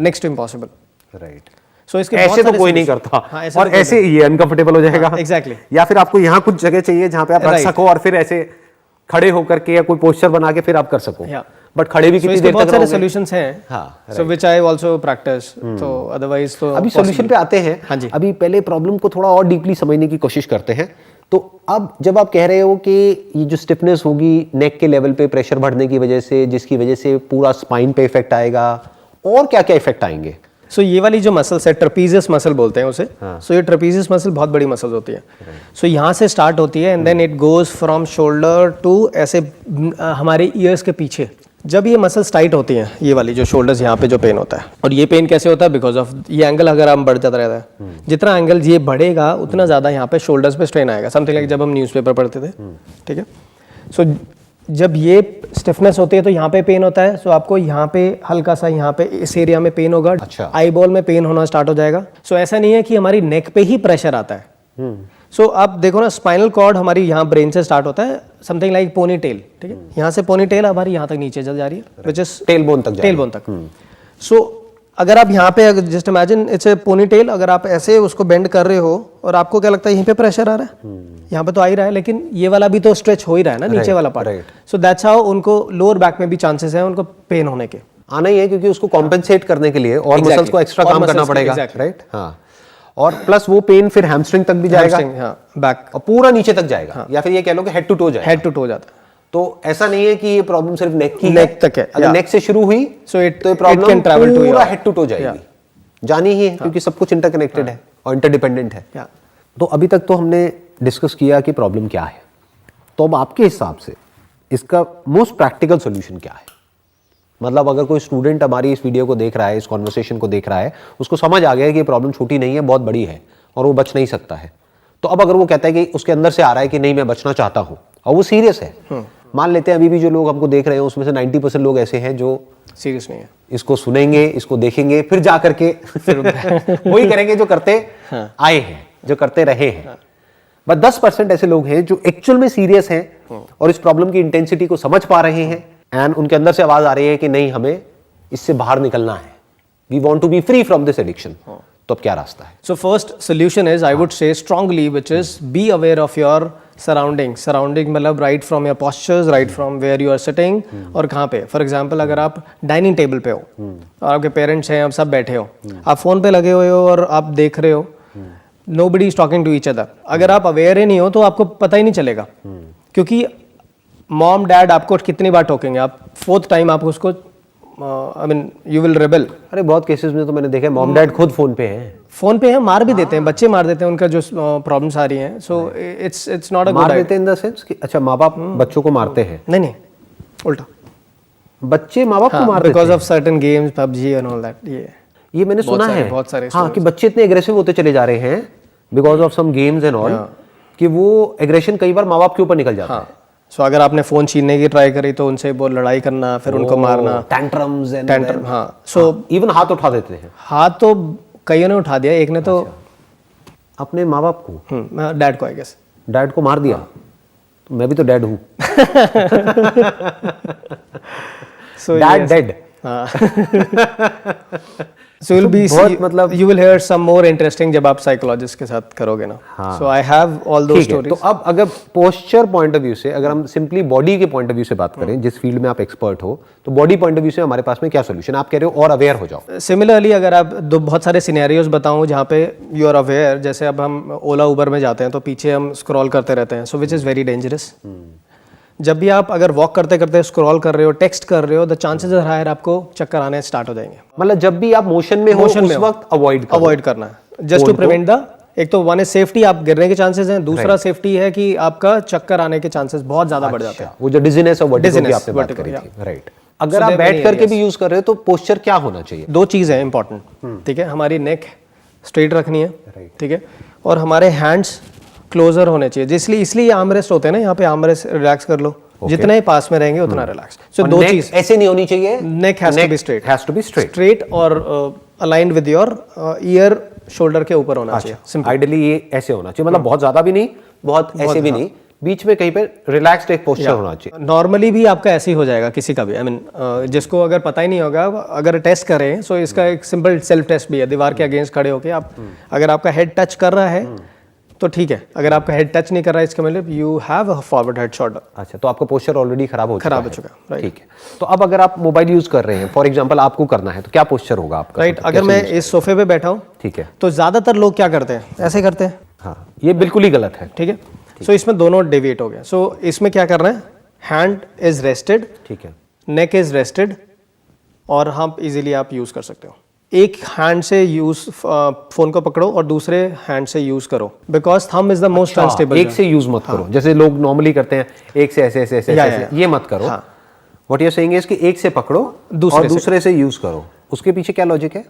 next to impossible, right. So इसके ऐसे तो कोई नहीं करता, और ऐसे ये अनकंफर्टेबल हो जाएगा, एग्जैक्टली। या फिर आपको यहाँ कुछ जगह चाहिए जहाँ पे आप रख सको, और फिर ऐसे खड़े होकर के या कोई पोस्चर बना के फिर आप कर सको। बट खड़े भी कितनी देर तक रहोगे? सॉल्यूशंस हैं, so which I also practice. तो अदरवाइज तो अभी सॉल्यूशन पे आते हैं। हाँ जी, अभी पहले प्रॉब्लम को थोड़ा और डीपली समझने की कोशिश करते हैं। तो अब जब आप कह रहे हो कि ये जो स्टिफनेस होगी नेक के लेवल पे प्रेशर बढ़ने की वजह से, जिसकी वजह से पूरा स्पाइन पे इफेक्ट आएगा, और क्या क्या इफेक्ट आएंगे? सो ये वाली जो मसल्स है ट्रेपीजियस मसल बोलते हैं उसे. सो ये ट्रेपीजियस मसल बहुत बड़ी मसल्स होती है. सो यहाँ से स्टार्ट होती है and then it goes from shoulder to ऐसे हमारे ईयर्स के पीछे. जब ये मसल्स टाइट होती हैं, ये वाली जो शोल्डर्स यहाँ पे जो पेन होता है, और ये पेन कैसे होता है बिकॉज ऑफ ये एंगल अगर हम बढ़ जाता रहता है, जितना एंगल ये बढ़ेगा उतना ज़्यादा यहाँ पे शोल्डर्स पे स्ट्रेन आएगा. समथिंग लाइक जब हम न्यूज़पेपर पढ़ते थे. ठीक है. सो जब ये स्टिफनेस होती है तो यहाँ पे पेन होता है. सो आपको यहाँ पे हल्का सा यहाँ पे इस एरिया में पेन होगा. अच्छा. आई बॉल में पेन होना स्टार्ट हो जाएगा. सो ऐसा नहीं है कि हमारी नेक पे ही प्रेशर आता है. सो आप देखो ना, स्पाइनल कॉर्ड हमारी यहाँ ब्रेन से स्टार्ट होता है, समथिंग लाइक पोनी टेल. ठीक है. यहाँ से पोनी टेल हमारी यहाँ तक नीचे चल जा रही है, विच इज टेल बोन तक. टेल बोन तक. सो अगर आप यहाँ पे just imagine it's a pony tail, अगर आप ऐसे उसको बेंड कर रहे हो और आपको क्या लगता है यहीं पे प्रेशर आ रहा है, यहाँ पे तो आ ही रहा है, लेकिन ये वाला भी तो स्ट्रेच हो ही रहा है ना, नीचे वाला पार्ट. सो दैट्स हाउ उनको लोअर बैक में भी चांसेस है उनको पेन होने के. आना ही है क्योंकि उसको कॉम्पेंसेट करने के लिए और मसल्स को एक्स्ट्रा काम करना पड़ेगा. राइट. हाँ. और प्लस वो पेन फिर हैमस्ट्रिंग तक भी जाएगा. हाँ, बैक और पूरा नीचे तक जाएगा. या फिर ये कह लो कि हेड टू टो जाएगा. हेड टू टो जाता है. तो ऐसा नहीं है कि ये प्रॉब्लम सिर्फ नेक की नेक तक है. अगर नेक से शुरू हुई तो ये प्रॉब्लम पूरा हेड टू टो जाएगी. जानी ही है क्योंकि सब कुछ इंटरकनेक्टेड है और इंटरडिपेंडेंट है. तो अभी तक तो हमने डिस्कस किया कि प्रॉब्लम क्या है. तो अब आपके हिसाब से इसका मोस्ट प्रैक्टिकल सॉल्यूशन क्या है? मतलब अगर कोई स्टूडेंट हमारी इस वीडियो को देख रहा है, इस कॉन्वर्सेशन को देख रहा है, उसको समझ आ गया है कि ये प्रॉब्लम छोटी नहीं है, बहुत बड़ी है और वो बच नहीं सकता है. तो अब अगर वो कहता है कि उसके अंदर से आ रहा है कि नहीं मैं बचना चाहता हूँ और वो सीरियस है, मान लेते हैं अभी भी जो लोग हमको देख रहे हैं उसमें से 90% लोग ऐसे हैं जो सीरियस नहीं है, इसको सुनेंगे, इसको देखेंगे, फिर जा करके फिर वही करेंगे जो करते आए हैं, जो करते रहे हैं. बस 10% ऐसे लोग हैं जो एक्चुअल में सीरियस हैं और इस प्रॉब्लम की इंटेंसिटी को समझ पा रहे हैं एंड उनके अंदर से आवाज आ रही है कि नहीं हमें इससे बाहर निकलना है, we want to be free from this addiction. तो अब क्या रास्ता है? So first solution is I would say strongly which is be aware of your surrounding मतलब right from your postures, right from where you are sitting और कहाँ पे. For example अगर आप डाइनिंग टेबल पे हो और आपके पेरेंट्स हैं, आप सब बैठे हो, आप फोन पे लगे हुए हो और आप देख रहे हो, nobody is talking to each other. अगर आप अवेयर ही नहीं हो तो आपको पता ही नहीं चलेगा, क्योंकि मॉम डैड आपको कितनी बार टोकेंगे, आप फोर्थ टाइम आप उसको I mean you will rebel. अरे बहुत केसेस में तो मैंने देखा है मॉम डैड खुद फोन पे हैं, फोन पे हैं, मार भी देते हैं, बच्चे मार देते हैं उनका जो प्रॉब्लम्स आ रही हैं. So it's not a good. मार देते इन द सेंस कि अच्छा माँ बाप बच्चों को मारते हैं? नहीं उल्टा, बच्चे माँ बाप को मार देते हैं because of certain games, PUBG and all that. ये मैंने सुना है बहुत सारे हाँ कि बच्चे इतने एग्रेसिव होते चले जा रहे हैं because of some games and all कि वो एग्रेशन कई बार माँ बाप के ऊपर निकल जाता है. सो अगर आपने फोन छीनने की ट्राई करी तो उनसे वो लड़ाई करना, फिर उनको मारना, टैंट्रम्स एंड हाँ. सो इवन हाथ उठा देते हैं. हाथ तो कईयों ने उठा दिया, एक ने तो अपने माँ बाप को, डैड को आई गेस, डैड को मार दिया. तो मैं भी तो डैड हूँ. So dad dead. So you'll be मतलब you will hear some more interesting जब आप साइकोलॉजिस्ट के साथ करोगे ना. So I have all those stories. तो अब अगर पोस्चर पॉइंट ऑफ व्यू से, अगर हम सिंपली बॉडी के पॉइंट ऑफ व्यू से बात करें, जिस फील्ड में आप एक्सपर्ट हो, तो बॉडी पॉइंट ऑफ व्यू से हमारे पास में क्या सोल्यूशन? आप कह रहे हो और अवेयर हो जाओ. सिमिलरली अगर आप बहुत सारे सिनेरियोज बताऊं जहाँ पे यू आर अवेयर, जैसे अब हम ओला उबर में जाते हैं तो पीछे हम स्क्रॉल करते रहते हैं, सो विच इज़ वेरी डेंजरस. जब भी आप अगर वॉक करते करते स्क्रॉल कर रहे हो, टेक्स्ट कर रहे हो, द चांसेस आर हायर आपको चक्कर आने स्टार्ट हो जाएंगे. मतलब जब भी आप मोशन में हो उस वक्त अवॉइड करना है, जस्ट टू प्रिवेंट द, एक तो वन इज सेफ्टी, आप गिरने के चांसेस हैं, दूसरा सेफ्टी है कि आपका चक्कर आने के चांसेस बहुत ज्यादा बढ़ जाते हैं. वो जो डिजीनेस और वर्टिगो की आपने बात करी थी, राइट. अगर आप बैठ करके भी यूज कर रहे हो तो पोस्चर क्या होना चाहिए? दो चीज है इंपॉर्टेंट. ठीक है, हमारी नेक स्ट्रेट रखनी है, ठीक है, और हमारे हैंड्स क्लोजर होने चाहिए. इसलिए आर्मरेस्ट होते हैं ना, यहाँ पे आर्मरेस्ट रिलैक्स कर लो, जितने पास में रहेंगे उतना रिलैक्स. सो दो चीज ऐसे नहीं होनी चाहिए, neck has to be straight और aligned with your year shoulder के ऊपर होना चाहिए. आइडियली ये ऐसे होना चाहिए, मतलब बहुत ज्यादा भी नहीं, बहुत ऐसे भी नहीं, बीच में कहीं पे रिलैक्स्ड एक पोस्चर होना चाहिए. नॉर्मली भी आपका ऐसे ही हो जाएगा किसी का भी, आई मीन जिसको अगर पता ही नहीं होगा, अगर टेस्ट करें, सो इसका एक सिंपल सेल्फ टेस्ट भी है. दीवार के अगेंस्ट खड़े होके आप अगर आपका हेड टच कर रहा है तो ठीक है, अगर आपका हेड टच नहीं कर रहा है इसका मतलब you have a forward head shoulder. अच्छा, तो आपका पोस्चर ऑलरेडी खराब हो चुका है. ठीक है. तो अब अगर आप मोबाइल यूज कर रहे हैं, फॉर एग्जांपल आपको करना है, तो क्या पोस्चर होगा आपका? राइट. अगर मैं इस सोफे पे बैठा हूँ, ठीक है, तो ज्यादातर लोग क्या करते हैं, ऐसे करते हैं. हाँ, ये बिल्कुल ही गलत है. ठीक है. सो इसमें दोनों डेविएट हो गया. सो इसमें क्या करना है, हैंड इज रेस्टेड, ठीक है, नेक इज रेस्टेड, और हम इजीली आप यूज कर सकते हो. एक हैंड से यूज फोन को पकड़ो और दूसरे हैंड से यूज करो, because thumb is the most unstable. एक से यूज मत करो, जैसे लोग नॉर्मली करते हैं, एक से ऐसे ऐसे ऐसे या, ऐसे, ये मत करो। What you are saying is कि एक से पकड़ो और दूसरे से यूज करो। उसके पीछे क्या लॉजिक है?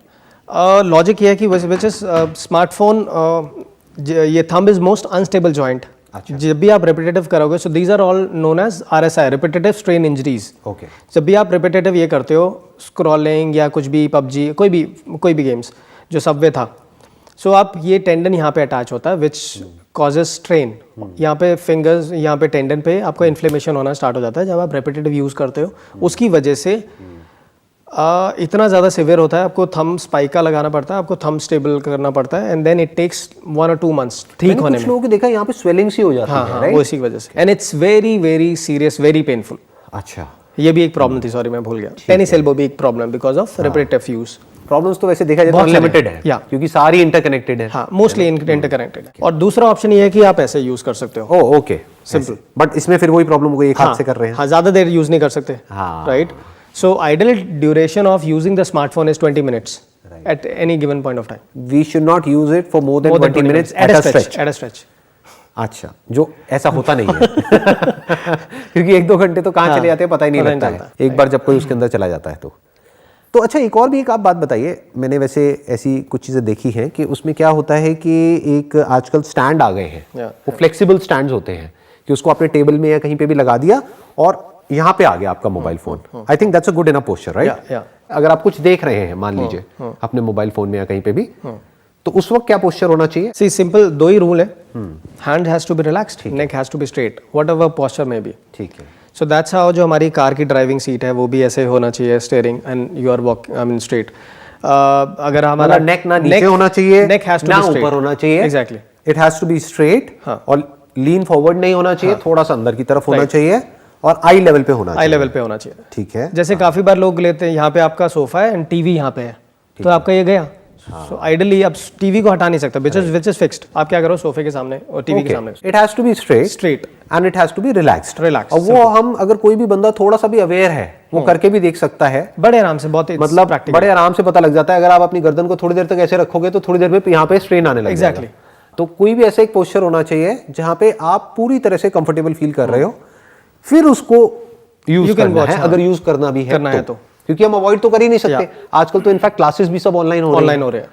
लॉजिक ये है कि विच इज स्मार्टफोन, ये thumb is most unstable joint. जब भी आप रिपीटेटिव करोगे, so these are all known as RSI, repetitive strain injuries. Okay. जब भी आप रिपीटेटिव ये करते हो, स्क्रॉलिंग या कुछ भी, पबजी, कोई भी गेम्स, जो सबवे था, सो आप ये टेंडन यहाँ पे अटैच होता है विच कॉजेज स्ट्रेन। यहाँ पे फिंगर्स, यहाँ पे टेंडन पे आपको इन्फ्लेमेशन होना स्टार्ट हो जाता है जब आप रिपीटेटिव यूज करते हो। उसकी वजह से इतना ज़्यादा सिवियर होता है, आपको थंब स्पाइका लगाना पड़ता है, आपको थंब स्टेबल करना पड़ता है, and then it takes 1 or 2 months ठीक होने में। कुछ लोगों को देखा यहाँ पे स्वेलिंग सी हो जाती है, राइट? वो इसी की वजह से, and it's very very serious, very painful. अच्छा, ये भी एक प्रॉब्लम थी, सॉरी मैं भूल गया। टेनिस एल्बो भी एक problem because of repetitive use. Problems तो वैसे देखा जाए तो अनलिमिटेड है, क्योंकि सारी इंटरकनेक्टेड है। हाँ, मोस्टली इंटरकनेक्टेड है। और दूसरा ऑप्शन ये है कि आप ऐसे यूज कर सकते हो। Oh okay, simple. बट इसमें फिर वही प्रॉब्लम हो गई, एक हाथ से कर रहे हैं। हाँ, ज़्यादा देर यूज नहीं कर सकते, right? So ideal duration of using the smartphone is 20 minutes at any given point of time. We should not use it for more than 20 minutes at a stretch. At a stretch. अच्छा, जो ऐसा होता नहीं है क्योंकि 1-2 घंटे तो कहाँ चले जाते हैं पता ही नहीं लगता है, एक बार जब कोई उसके अंदर चला जाता है तो अच्छा, एक और भी एक आप बात बताइए। मैंने वैसे ऐसी कुछ चीज़ें देखी हैं कि उसमें क्या होता है कि एक आजकल स्टैंड आ गए हैं, वो फ्लेक्सिबल स्टैंड्स होते हैं कि उसको आपने टेबल में या कहीं पे भी लगा दिया और यहाँ पे आ गया आपका mobile phone. I think that's a good enough posture, right? अगर आप कुछ देख रहे हैं, मान लीजिए अपने मोबाइल फोन में या कहीं पे भी, तो उस वक्त क्या पोस्चर होना चाहिए? सी सिंपल 2 ही रूल है। Hand has to be relaxed, neck has to be straight, whatever posture में बी। ठीक है। सो दैट्स हाउ जो हमारी कार की ड्राइविंग सीट है वो भी ऐसे होना चाहिए, steering, and you are walking, I mean straight. अगर हमारा नेक ना नीचे होना चाहिए, neck has to be straight, ऊपर होना चाहिए। Exactly, it has to be straight और लीन फॉरवर्ड नहीं होना चाहिए, थोड़ा सा अंदर की तरफ होना चाहिए और आई लेवल पे होना चाहिए। आई लेवल पे होना चाहिए, ठीक है। जैसे काफी बार लोग लेते हैं, यहाँ पे आपका सोफा है एंड टीवी यहाँ पे है, तो आपका ये गया। सो आइडियली आप टीवी को हटा नहीं सकते, विच इज फिक्स्ड। आप क्या करो, सोफे के सामने और टीवी के सामने। It has to be straight and it has to be relaxed. Relax, और वो हम, अगर कोई भी बंदा थोड़ा सा भी अवेयर है, वो करके भी देख सकता है बड़े आराम से, बहुत मतलब बड़े आराम से पता लग जाता है। अगर आप अपनी गर्दन को थोड़ी देर तक ऐसे रखोगे तो थोड़ी देर में यहाँ पे स्ट्रेन आने लगेगा। एग्जैक्टली। तो कोई भी ऐसा एक पोस्चर होना चाहिए जहां पे आप पूरी तरह से कंफर्टेबल फील कर रहे हो, फिर उसको यूज करना है, अगर यूज करना भी है तो। क्योंकि हम अवॉइड तो कर ही नहीं सकते। आजकल तो इनफैक्ट क्लासेस भी सब ऑनलाइन हो रहे हैं।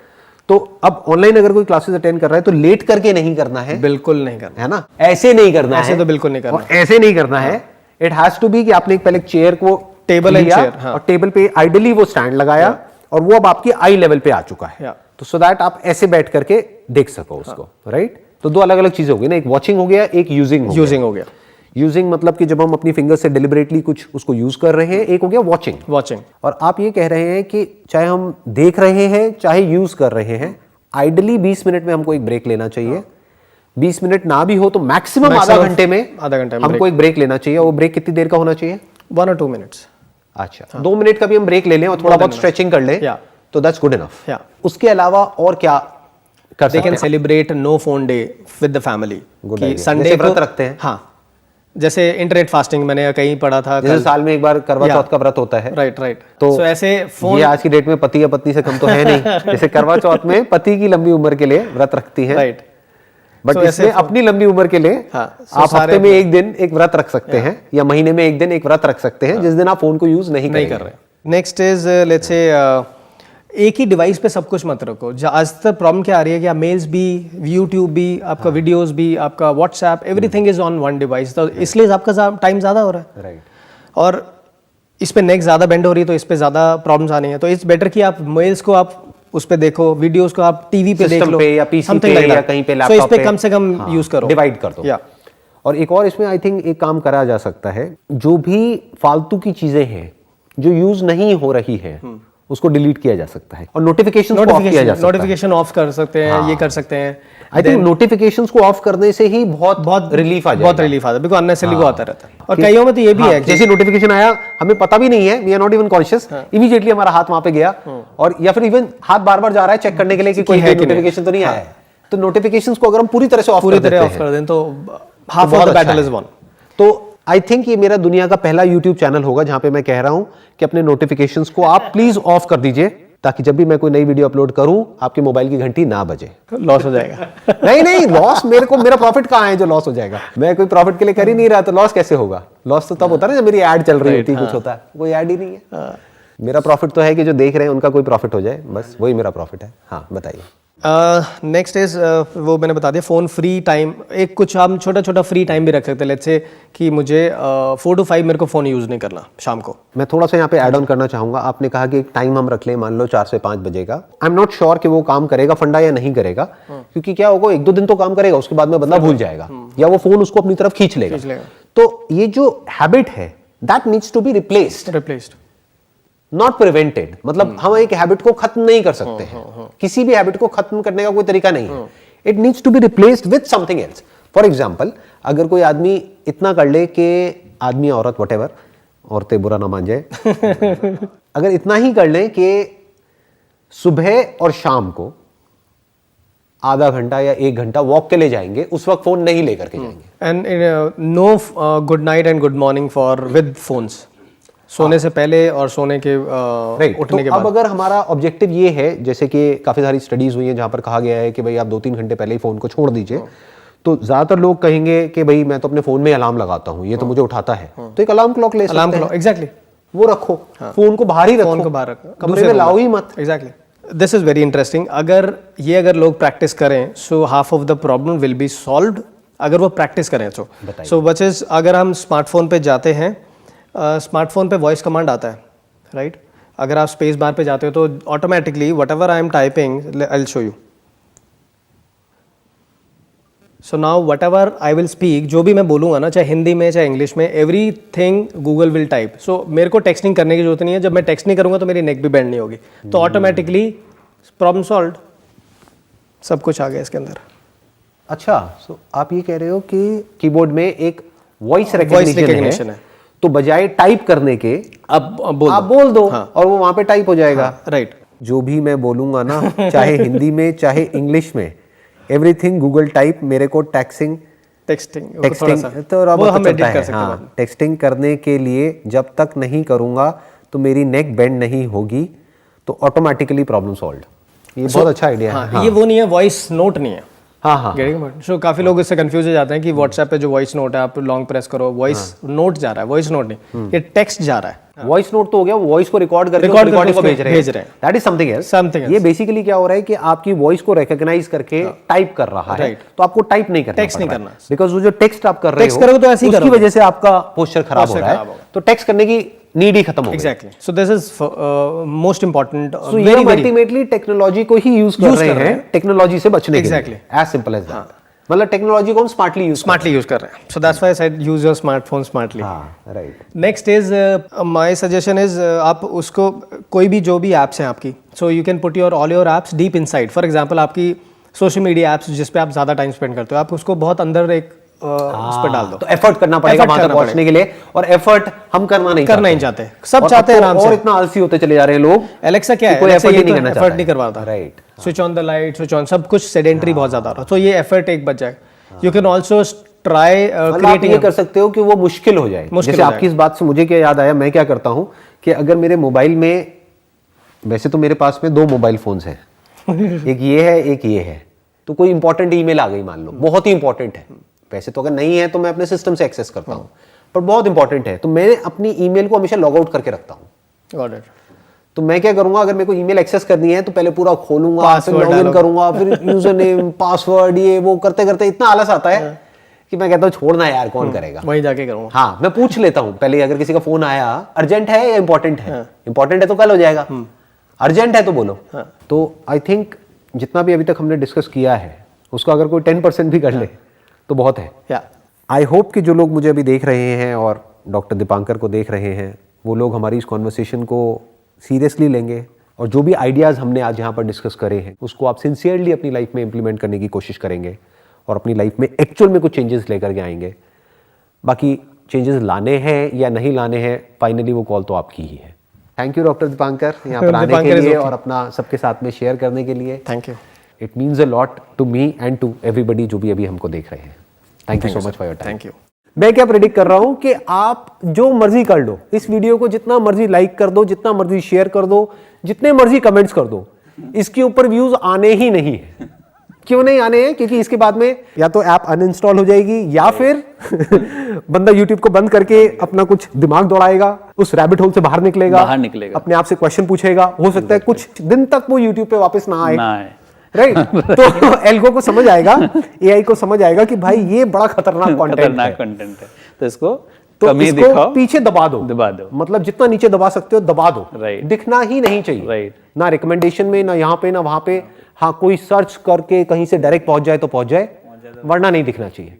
तो अब ऑनलाइन अगर कोई क्लासेस अटेंड कर रहा है तो लेट करके नहीं करना है, बिल्कुल नहीं करना है ना, ऐसे नहीं करना है, ऐसे तो बिल्कुल नहीं करना, ऐसे नहीं करना है। इट हैज टू बी कि आपने पहले चेयर को टेबल एंड चेयर, और टेबल पे आइडियली वो स्टैंड लगाया और वो अब आपकी आई लेवल पे आ चुका है, तो सो दैट आप ऐसे बैठ करके देख सको उसको, राइट? तो 2 अलग अलग चीजें हो गई ना, एक वॉचिंग हो गया, एक यूजिंग हो गया। यूजिंग मतलब कि जब हम अपनी फिंगर से डिलिबरेटली कुछ उसको यूज कर रहे हैं, एक हो गया वॉचिंग। और आप ये कह रहे हैं कि चाहे हम देख रहे हैं चाहे यूज कर रहे हैं, आइडियली 20 मिनट में हमको एक ब्रेक लेना चाहिए। 20 मिनट ना भी हो तो मैक्सिमम आधा घंटे में हमको एक ब्रेक लेना चाहिए। वो ब्रेक कितनी देर का होना चाहिए? 1 or 2 minutes। अच्छा, 2 मिनट का भी हम ब्रेक ले लें और थोड़ा बहुत स्ट्रेचिंग कर लें तो दैट्स गुड इनफ। उसके अलावा और क्या कर सकते हैं? They can celebrate no phone day with the family. Sunday व्रत रखते हैं, हाँ, जैसे इंटरनेट फास्टिंग मैंने कहीं पढ़ा था, जैसे साल में एक बार करवा चौथ का व्रत होता है, राइट। तो ऐसे फोन, ये आज की डेट में पति या पत्नी से कम तो है नहीं। जैसे करवा चौथ में पति की लंबी उम्र के लिए व्रत रखती है, राइट, बट इसमें अपनी लंबी उम्र के लिए आप हफ्ते में एक दिन एक व्रत रख सकते हैं या महीने में एक दिन एक व्रत रख सकते हैं जिस दिन आप फोन को यूज नहीं कर रहे। नेक्स्ट इज लेट्स से एक ही डिवाइस पे सब कुछ मत रखो। आज तक प्रॉब्लम क्या आ रही है कि आप मेल्स भी, यूट्यूब भी, आपका वीडियोस भी, आपका WhatsApp, everything is on one device, तो इसलिए आपका टाइम ज़्यादा हो रहा है, राइट। और इस पे नेक ज़्यादा बेंड हो रही है, तो इस पे ज़्यादा प्रॉब्लम्स आनी है। तो इट्स बेटर कि आप मेल्स को आप उस पे देखो, वीडियोस को आप टीवी पे देख लो, या पीसी पे या कहीं पे लैपटॉप पे, इस पे कम से कम यूज करो, डिवाइड कर दो। और एक और इसमें आई थिंक एक काम करा जा सकता है, जो भी फालतू की चीजें हैं जो यूज नहीं हो रही है उसको डिलीट किया जा सकता है और नोटिफिकेशन ऑफ किया जा सकता है। नोटिफिकेशन ऑफ कर सकते हैं, ये कर सकते हैं। आई थिंक नोटिफिकेशंस को ऑफ करने से ही बहुत रिलीफ आ जाएगा, बहुत रिलीफ आता है, बिकॉज़ अननेसेसरी वो आता रहता है। और कईयों में तो ये भी है, जैसे नोटिफिकेशन आया, हमें पता भी नहीं है, we are not even conscious, immediately हमारा हाथ वहां पे गया, और या फिर इवन हाथ बार-बार जा रहा है चेक करने के लिए कि कोई नोटिफिकेशन तो नहीं आया है। तो नोटिफिकेशंस को अगर हम पूरी तरह से ऑफ कर दें तो half of the battle is one. तो आई थिंक ये मेरा दुनिया का पहला YouTube चैनल होगा जहां पे मैं कह रहा हूं कि अपने नोटिफिकेशंस को आप प्लीज ऑफ कर दीजिए। ताकि जब भी मैं कोई नई वीडियो अपलोड करूं आपके मोबाइल की घंटी ना बजे। लॉस हो जाएगा। नहीं लॉस मेरा प्रॉफिट कहाँ है जो लॉस हो जाएगा? मैं कोई प्रॉफिट के लिए कर ही नहीं रहा तो लॉस कैसे होगा? लॉस तो तब होता है ना जब मेरी ऐड चल रही होती है, कुछ होता है, कोई ऐड ही नहीं है। मेरा प्रॉफिट तो है कि जो देख रहे हैं उनका कोई प्रॉफिट हो जाए, बस वही मेरा प्रॉफिट है। हाँ बताइए। नेक्स्ट इज वो मैंने बता दिया, फ़ोन फ्री टाइम, एक कुछ हम छोटा छोटा फ्री टाइम भी रख सकते हैं। लेट्स से कि मुझे 4 to 5 मेरे को फ़ोन यूज़ नहीं करना शाम को। मैं थोड़ा सा यहाँ पे ऐड ऑन करना चाहूंगा। आपने कहा कि एक टाइम हम रख लें, मान लो 4 से 5 बजे का। आई एम नॉट श्योर कि वो काम करेगा फंडा या नहीं करेगा, क्योंकि क्या होगा, 1-2 दिन तो काम करेगा, उसके बाद में बंदा भूल जाएगा या वो फोन उसको अपनी तरफ खींच लेगा। तो ये जो हैबिट है that needs to be replaced, not prevented. मतलब हम एक हैबिट को खत्म नहीं कर सकते हैं, किसी भी हैबिट को खत्म करने का कोई तरीका नहीं है। It needs to be replaced with something else. For example, अगर कोई आदमी इतना कर ले कि आदमी औरत व्हाटएवर, औरतें बुरा ना मान जाए अगर इतना ही कर ले कि सुबह और शाम को आधा घंटा या 1 घंटा वॉक के लिए जाएंगे, उस वक्त फोन नहीं लेकर के जाएंगे। And no good night and good morning for with phones, सोने से पहले और सोने के उठने के बाद। अब अगर हमारा ऑब्जेक्टिव ये है, जैसे कि काफी सारी स्टडीज हुई हैं जहां पर कहा गया है कि भाई आप 2-3 घंटे पहले ही फोन को छोड़ दीजिए, तो ज्यादातर लोग कहेंगे कि भाई मैं तो अपने फोन में अलार्म लगाता हूँ, ये तो मुझे उठाता है, तो एक अलार्म क्लॉक ले सकते हैं। एग्जैक्टली, वो रखो, फोन को बाहर ही रखो, फोन को बाहर रखो, कमरे में लाओ ही मत। Exactly, this is very interesting. अगर लोग प्रैक्टिस करें, so half of the problem will be solved, अगर वो प्रैक्टिस करें तो। सो व्हिच इज, अगर हम स्मार्टफोन पे जाते हैं, स्मार्टफोन पे वॉइस कमांड आता है, राइट? अगर आप स्पेस बार पे जाते हो तो automatically what ever I am typing, I will show you. So now what ever I will speak, जो भी मैं बोलूँगा ना, चाहे हिंदी में चाहे इंग्लिश में, एवरीथिंग गूगल विल टाइप। सो मेरे को टेक्सटिंग करने की जरूरत नहीं है। जब मैं टेक्स्ट नहीं करूँगा तो मेरी नेक भी बेंड नहीं होगी, तो ऑटोमेटिकली प्रॉब्लम सॉल्व, सब कुछ आ गया इसके अंदर। अच्छा, सो आप ये कह रहे हो कि कीबोर्ड में एक वॉइस रिकग्निशन है, तो बजाय टाइप करने के आप बोल दो, हाँ, और वो वहां पे टाइप हो जाएगा। हाँ, राइट। जो भी मैं बोलूंगा ना, चाहे हिंदी में चाहे इंग्लिश में, एवरीथिंग गूगल टाइप। मेरे को टेक्सटिंग तो रॉबर्ट चलता है। हाँ, टेक्सटिंग करने के लिए जब तक नहीं करूंगा तो मेरी नेक बेंड नहीं होगी, तो ऑटोमेटिकली प्रॉब्लम सॉल्व। ये बहुत अच्छा आइडिया है। ये वो नहीं है, वॉइस नोट नहीं है। हाँ। सो काफी लोग इससे कंफ्यूज हो जाते हैं कि व्हाट्सएप पे जो वॉइस नोट है, आप लॉन्ग प्रेस करो, वॉइस नोट जा रहा है, वॉइस नोट नहीं, ये टेक्स्ट जा रहा है। वॉइस नोट तो हो गया, वॉइस को रिकॉर्ड करके रिकॉर्डिंग को भेज रहे हैं। That is something else. ये बेसिकली क्या हो रहा है कि आपकी वॉइस को रिकॉग्नाइज करके टाइप कर रहा है, तो आपको टाइप नहीं करना, टेक्स्ट नहीं करना, बिकॉज वो जो टेक्स्ट आप कर रहे हो, करोगे तो ऐसे ही उसकी वजह से आपका पोस्चर खराब हो रहा है, तो टेक्स्ट करने की नीड ही खत्म हो गई। Exactly, so this is most important. Very ultimately technology को ही यूज कर रहे हैं, टेक्नोलॉजी से बचने के लिए। As simple as that. मतलब टेक्नोलॉजी को हम स्मार्टली यूज कर रहे हैं। So that's why I said use your smartphone smartly. Right. Next is my suggestion is, आप उसको कोई भी जो भी एप्स हैं आपकी, so you can put your all your apps deep inside. For example, आपकी सोशल मीडिया एप्स जिस पे आप ज्यादा टाइम स्पेंड करते हो, आप उसको बहुत अंदर एक उस पर डाल दो। तो एफर्ट करना पड़ेगा वहां तक पहुंचने के लिए, और एफर्ट हम करना नहीं चाहते। सब चाहते हैं आराम से, और इतना आलसी होते चले जा रहे हैं लोग। एलेक्सा क्या है, कोई एफर्ट नहीं करना चाहता, एफर्ट नहीं करवाता। Right. Switch on the light, switch on, सब कुछ सेडेंटरी बहुत ज्यादा हो रहा है, तो ये एफर्ट एक बच जाएगा। You can also try creating. ये कर सकते हो कि वो मुश्किल हो जाए। जैसे आपकी इस बात से मुझे क्या याद आया, मैं क्या करता हूं कि अगर मेरे मोबाइल में, वैसे तो मेरे पास में 2 मोबाइल फोन्स हैं एक ये है एक ये है, तो कोई इंपॉर्टेंट ईमेल आ गई मान लो, बहुत ही इंपॉर्टेंट है, वैसे तो अगर नहीं है तो मैं अपने सिस्टम से एक्सेस करता हूं, पर बहुत इंपॉर्टेंट है, तो मैं अपनी ईमेल को हमेशा लॉग आउट करके रखता हूं। तो मैं क्या करूंगा, अगर मेरे को ईमेल एक्सेस करनी है तो पहले पूरा खोलूंगा, फिर लॉगिन करूंगा, फिर यूजर नेम पासवर्ड, ये वो करते करते इतना आलस आता है कि मैं कहता हूँ छोड़ना यार, कौन करेगा, वहीं जाके करूंगा। हाँ, मैं पूछ लेता हूँ पहले, अगर किसी का फोन आया, अर्जेंट है या इंपॉर्टेंट है? इंपॉर्टेंट है तो कल हो जाएगा, अर्जेंट है तो बोलो। तो आई थिंक जितना भी अभी तक हमने डिस्कस किया है उसका अगर कोई 10% भी कर ले तो बहुत है। आई होप कि जो लोग मुझे अभी देख रहे हैं और डॉक्टर दीपांकर को देख रहे हैं, वो लोग हमारी इस कॉन्वर्सेशन को सीरियसली लेंगे, और जो भी आइडियाज़ हमने आज यहाँ पर डिस्कस करे हैं उसको आप सिंसियरली अपनी लाइफ में इंप्लीमेंट करने की कोशिश करेंगे, और अपनी लाइफ में एक्चुअल में कुछ चेंजेस लेकर के आएंगे। बाकी चेंजेस लाने हैं या नहीं लाने हैं, फाइनली वो कॉल तो आपकी ही है। थैंक यू डॉक्टर दीपांकर यहाँ पर आने के लिए और अपना सबके साथ में शेयर करने के लिए। Thank you. It means a lot to me and to everybody जो भी अभी हमको देख रहे हैं। Thank you so much for your time. Thank you. मैं क्या प्रेडिक्ट कर रहा हूं कि आप जो मर्जी कर लो, इस वीडियो को जितना मर्जी लाइक कर दो, जितना मर्जी शेयर कर दो, जितने मर्जी कमेंट्स कर दो, इसके ऊपर व्यूज आने ही नहीं है। क्यों नहीं आने हैं? क्योंकि इसके बाद में या तो ऐप अनइंस्टॉल हो जाएगी या फिर बंदा यूट्यूब को बंद करके अपना कुछ दिमाग दौड़ाएगा, उस रैबिट होल से बाहर निकलेगा, अपने आप से क्वेश्चन पूछेगा, हो सकता है कुछ दिन तक वो यूट्यूब पे वापस ना आए, राइट? तो एल्गो को समझ आएगा, एआई को समझ आएगा कि भाई ये बड़ा खतरनाक कंटेंट है, तो इसको पीछे दबा दो, मतलब जितना नीचे दबा सकते हो दबा दो, दिखना ही नहीं चाहिए, ना रिकमेंडेशन में, ना यहाँ पे, ना वहां पे। हाँ, कोई सर्च करके कहीं से डायरेक्ट पहुंच जाए तो पहुंच जाए, वरना नहीं दिखना चाहिए।